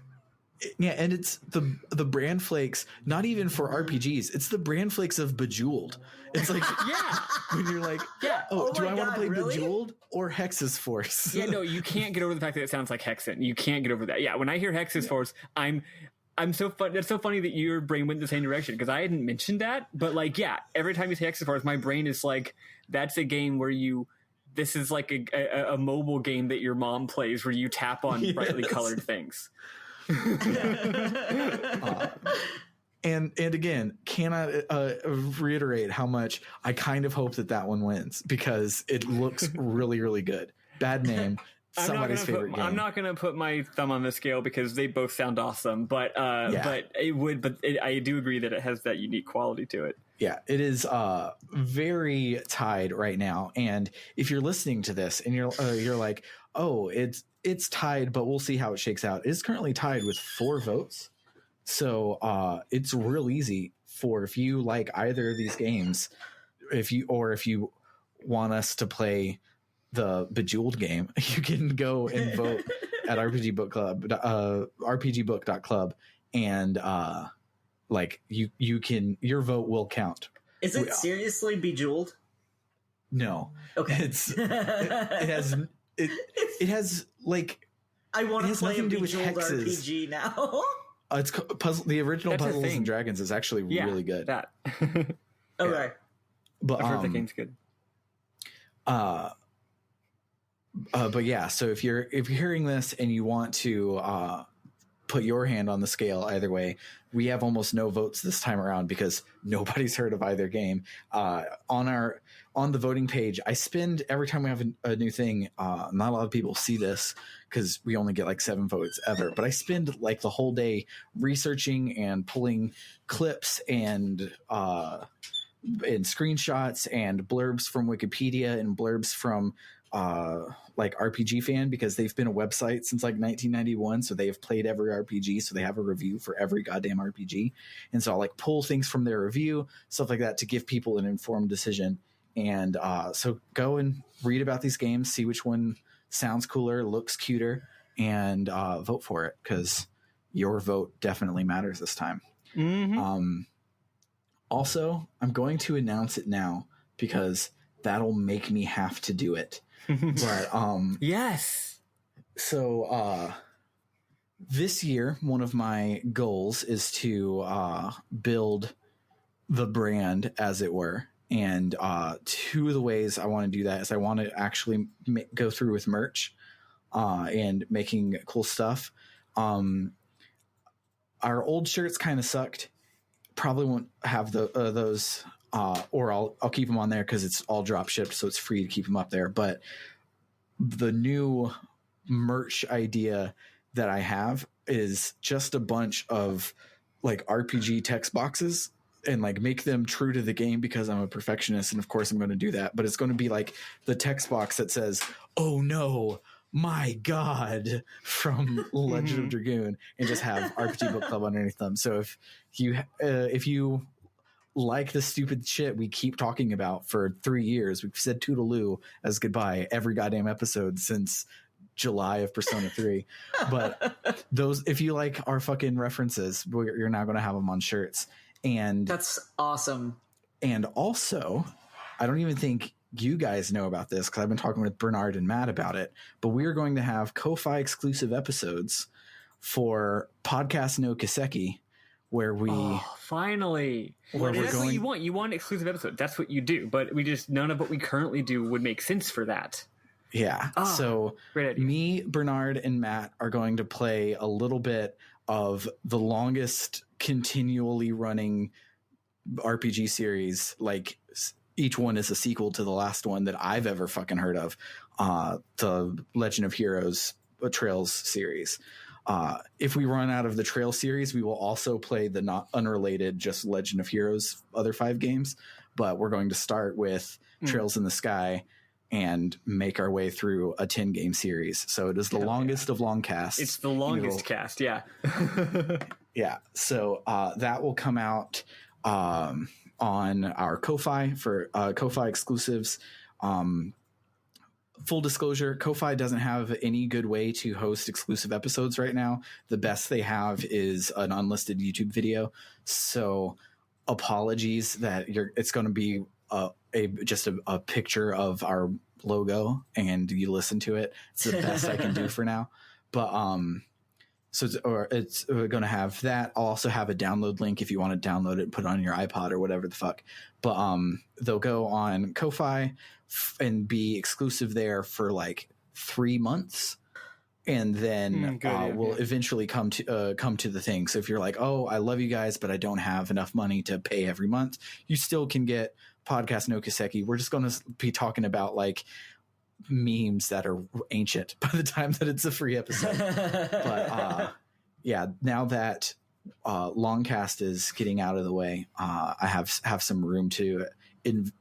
S1: Yeah, and it's the Bran Flakes. Not even for RPGs. It's the Bran Flakes of Bejeweled. It's like when you're like, do I want to play Bejeweled or Hexus Force?
S2: Yeah, no, you can't get over the fact that it sounds like Hexen. You can't get over that. Yeah, when I hear Hexus Force, I'm so fun. That's so funny that your brain went the same direction because I hadn't mentioned that. But like, yeah, every time you say Hexus Force, my brain is like, that's a game where this is like a mobile game that your mom plays where you tap on brightly colored things.
S1: And again, cannot reiterate how much I kind of hope that one wins because it looks really, really good. Bad name. Somebody's favorite game.
S2: I'm not going to put my thumb on the scale because they both sound awesome, but I do agree that it has that unique quality to it.
S1: Yeah, it is very tied right now. And if you're listening to this and you're like, oh, it's tied, but we'll see how it shakes out. It's currently tied with 4 votes. So it's real easy for if you like either of these games, if you want us to play the Bejeweled game, you can go and vote at RPG Book Club, rpgbook.club, and your vote will count.
S3: Is it seriously Bejeweled?
S1: No.
S3: Okay.
S1: It has like
S3: I want to play a Bejeweled RPG now.
S1: It's puzzle. The original Puzzles and Dragons is actually really good.
S2: That.
S3: Okay.
S1: But
S2: I've heard the game's good.
S1: But yeah, so if you're hearing this and you want to put your hand on the scale either way, we have almost no votes this time around because nobody's heard of either game. On the voting page, I spend every time we have a new thing. Not a lot of people see this because we only get like 7 votes ever. But I spend like the whole day researching and pulling clips and screenshots and blurbs from Wikipedia and blurbs from like RPG Fan because they've been a website since like 1991, so they have played every RPG, so they have a review for every goddamn RPG, and so I'll like pull things from their review, stuff like that, to give people an informed decision. And so go and read about these games, see which one sounds cooler, looks cuter, and vote for it because your vote definitely matters this time.
S2: Mm-hmm.
S1: Also, I'm going to announce it now because that'll make me have to do it. But
S2: yes.
S1: So this year, one of my goals is to build the brand, as it were. And 2 of the ways I want to do that is I want to actually go through with merch and making cool stuff. Our old shirts kind of sucked. Probably won't have those. Or I'll keep them on there because it's all drop shipped, so it's free to keep them up there. But the new merch idea that I have is just a bunch of like RPG text boxes and like make them true to the game because I'm a perfectionist and of course I'm going to do that. But it's going to be like the text box that says, "Oh no, my God from Legend of Dragoon and just have RPG Book Club underneath them. So if you like the stupid shit we keep talking about for 3 years, we've said toodaloo as goodbye every goddamn episode since July of Persona 3. But if you like our fucking references, you're now going to have them on shirts. And
S3: that's awesome.
S1: And also, I don't even think you guys know about this because I've been talking with Bernard and Matt about it, but we are going to have Ko-Fi exclusive episodes for Podcast no Kiseki, where we
S2: finally that's what you want. You want exclusive episodes. That's what you do. But none of what we currently do would make sense for that.
S1: Yeah. So me, Bernard, and Matt are going to play a little bit of the longest continually running RPG series. Like each one is a sequel to the last one that I've ever fucking heard of. The Legend of Heroes Trails series. If we run out of the Trail series, we will also play the not unrelated, just Legend of Heroes other 5 games. But we're going to start with Trails in the Sky and make our way through a 10-game series. So it is the longest of long casts.
S2: It's the longest cast, yeah.
S1: Yeah. So that will come out on our Ko-Fi for Ko-Fi exclusives. Full disclosure, Ko-Fi doesn't have any good way to host exclusive episodes right now. The best they have is an unlisted YouTube video. So apologies that it's going to be just a picture of our logo and you listen to it. It's the best I can do for now. But so it's going to have that. I'll also have a download link if you want to download it and put it on your iPod or whatever the fuck. But they'll go on Ko-Fi and be exclusive there for like 3 months. And then we'll eventually come to the thing. So if you're like, oh, I love you guys, but I don't have enough money to pay every month, you still can get Podcast no Kiseki. We're just going to be talking about like memes that are ancient by the time that it's a free episode. But yeah, now that Longcast is getting out of the way, I have some room to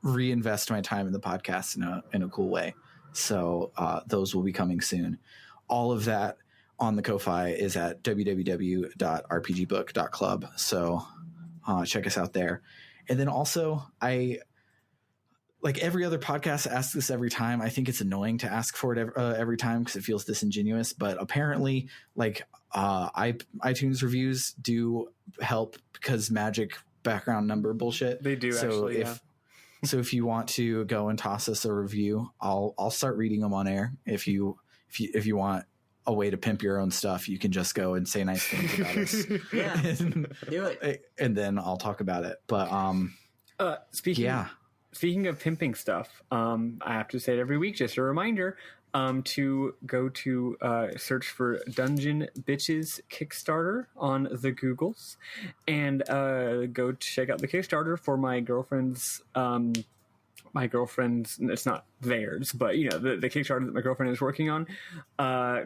S1: reinvest my time in the podcast in a cool way. So those will be coming soon. All of that on the Ko-Fi is at www.rpgbook.club. So check us out there. And then also, like every other podcast asks this every time. I think it's annoying to ask for it every time because it feels disingenuous. But apparently, like iTunes reviews do help because magic background number bullshit.
S2: They do actually.
S1: So if you want to go and toss us a review, I'll start reading them on air. If you want a way to pimp your own stuff, you can just go and say nice things about us.
S3: Yeah, do it,
S1: and then I'll talk about it. But
S2: Speaking of pimping stuff, I have to say it every week. Just a reminder to go to search for Dungeon Bitches Kickstarter on the Googles and go check out the Kickstarter for my girlfriend's. It's not theirs, but you know the Kickstarter that my girlfriend is working on,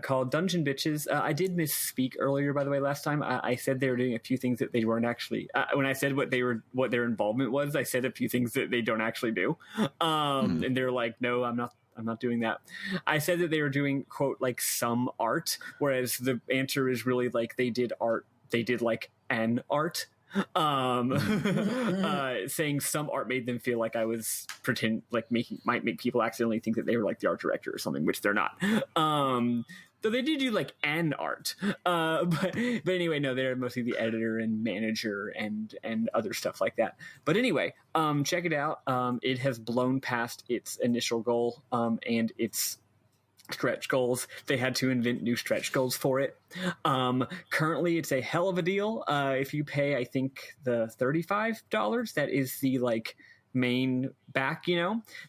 S2: called Dungeon Bitches. I did misspeak earlier, by the way. Last time I said they were doing a few things that they weren't actually. When I said what their involvement was, I said a few things that they don't actually do. And they're like, "No, I'm not doing that." I said that they were doing quote like some art, whereas the answer is really like they did art. They did like an art. Saying some art made them feel like I was might make people accidentally think that they were like the art director or something, which they're not. Though they do like an art, but anyway, no, they're mostly the editor and manager and other stuff like that. But anyway, check it out. It has blown past its initial goal, and its stretch goals. They had to invent new stretch goals for it. Currently, it's a hell of a deal. If you pay, I think the $35, that is the like main back.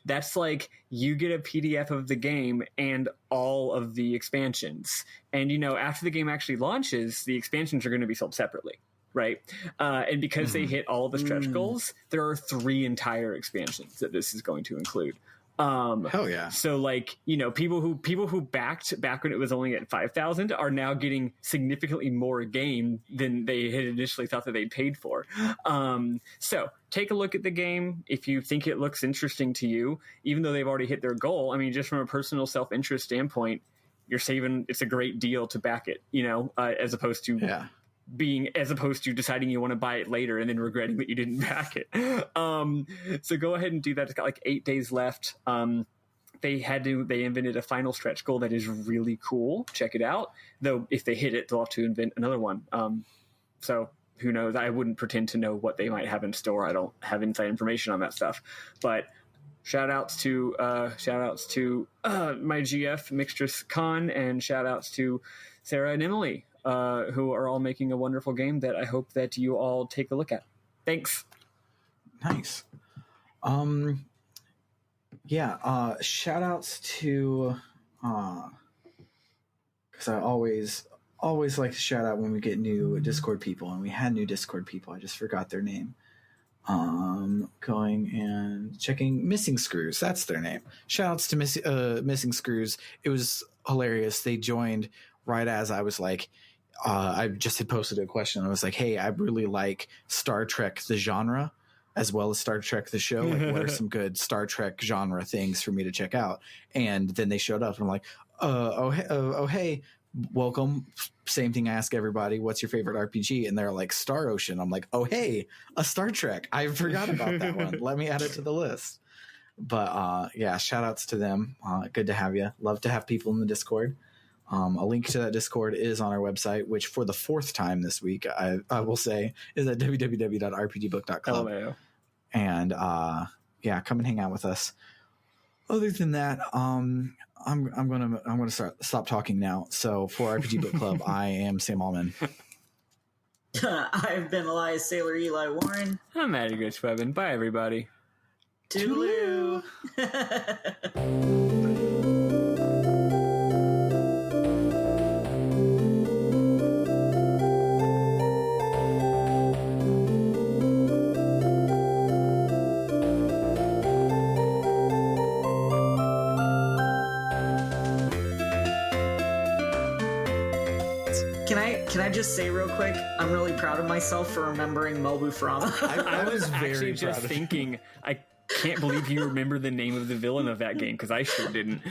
S2: That's like you get a PDF of the game and all of the expansions. And after the game actually launches, the expansions are going to be sold separately. Right. And because they hit all of the stretch goals, there are 3 entire expansions that this is going to include.
S1: Hell yeah.
S2: So like, people who backed back when it was only at 5,000 are now getting significantly more game than they had initially thought that they'd paid for. So take a look at the game. If you think it looks interesting to you, even though they've already hit their goal, I mean, just from a personal self-interest standpoint, you're saving. It's a great deal to back it, as opposed to deciding you want to buy it later and then regretting that you didn't back it. So go ahead and do that. It's got like 8 days left. They invented a final stretch goal that is really cool. Check it out. Though if they hit it, they'll have to invent another one. So who knows? I wouldn't pretend to know what they might have in store. I don't have inside information on that stuff. But shout outs to my GF Mixtress Khan, and shout outs to Sarah and Emily, who are all making a wonderful game that I hope that you all take a look at. Thanks.
S1: Nice. Shout outs to, because I always like to shout out when we get new Discord people, and we had new Discord people. I just forgot their name. Going and checking Missing Screws. That's their name. Shout outs to Missing Screws. It was hilarious. They joined right as I was like, I just had posted a question. I was like, hey, I really like Star Trek, the genre, as well as Star Trek, the show. Like, what are some good Star Trek genre things for me to check out? And then they showed up, and I'm like, hey, welcome. Same thing I ask everybody, what's your favorite RPG? And they're like, Star Ocean. I'm like, oh, hey, a Star Trek. I forgot about that one. Let me add it to the list. But shout outs to them. Good to have you. Love to have people in the Discord. A link to that Discord is on our website, which for the 4th time this week, I will say, is at www.rpgbook.club.
S2: LMAO.
S1: And come and hang out with us. Other than that, I'm gonna stop talking now. So for RPG Book Club, I am Sam Allman.
S3: I've been Elias Sailor Eli Warren.
S2: I'm Maddy Gritchwebben. Bye, everybody.
S3: Toodaloo. Can I just say real quick, I'm really proud of myself for remembering Mobu Frama.
S2: I was actually just thinking, I can't believe you remember the name of the villain of that game, because I sure didn't.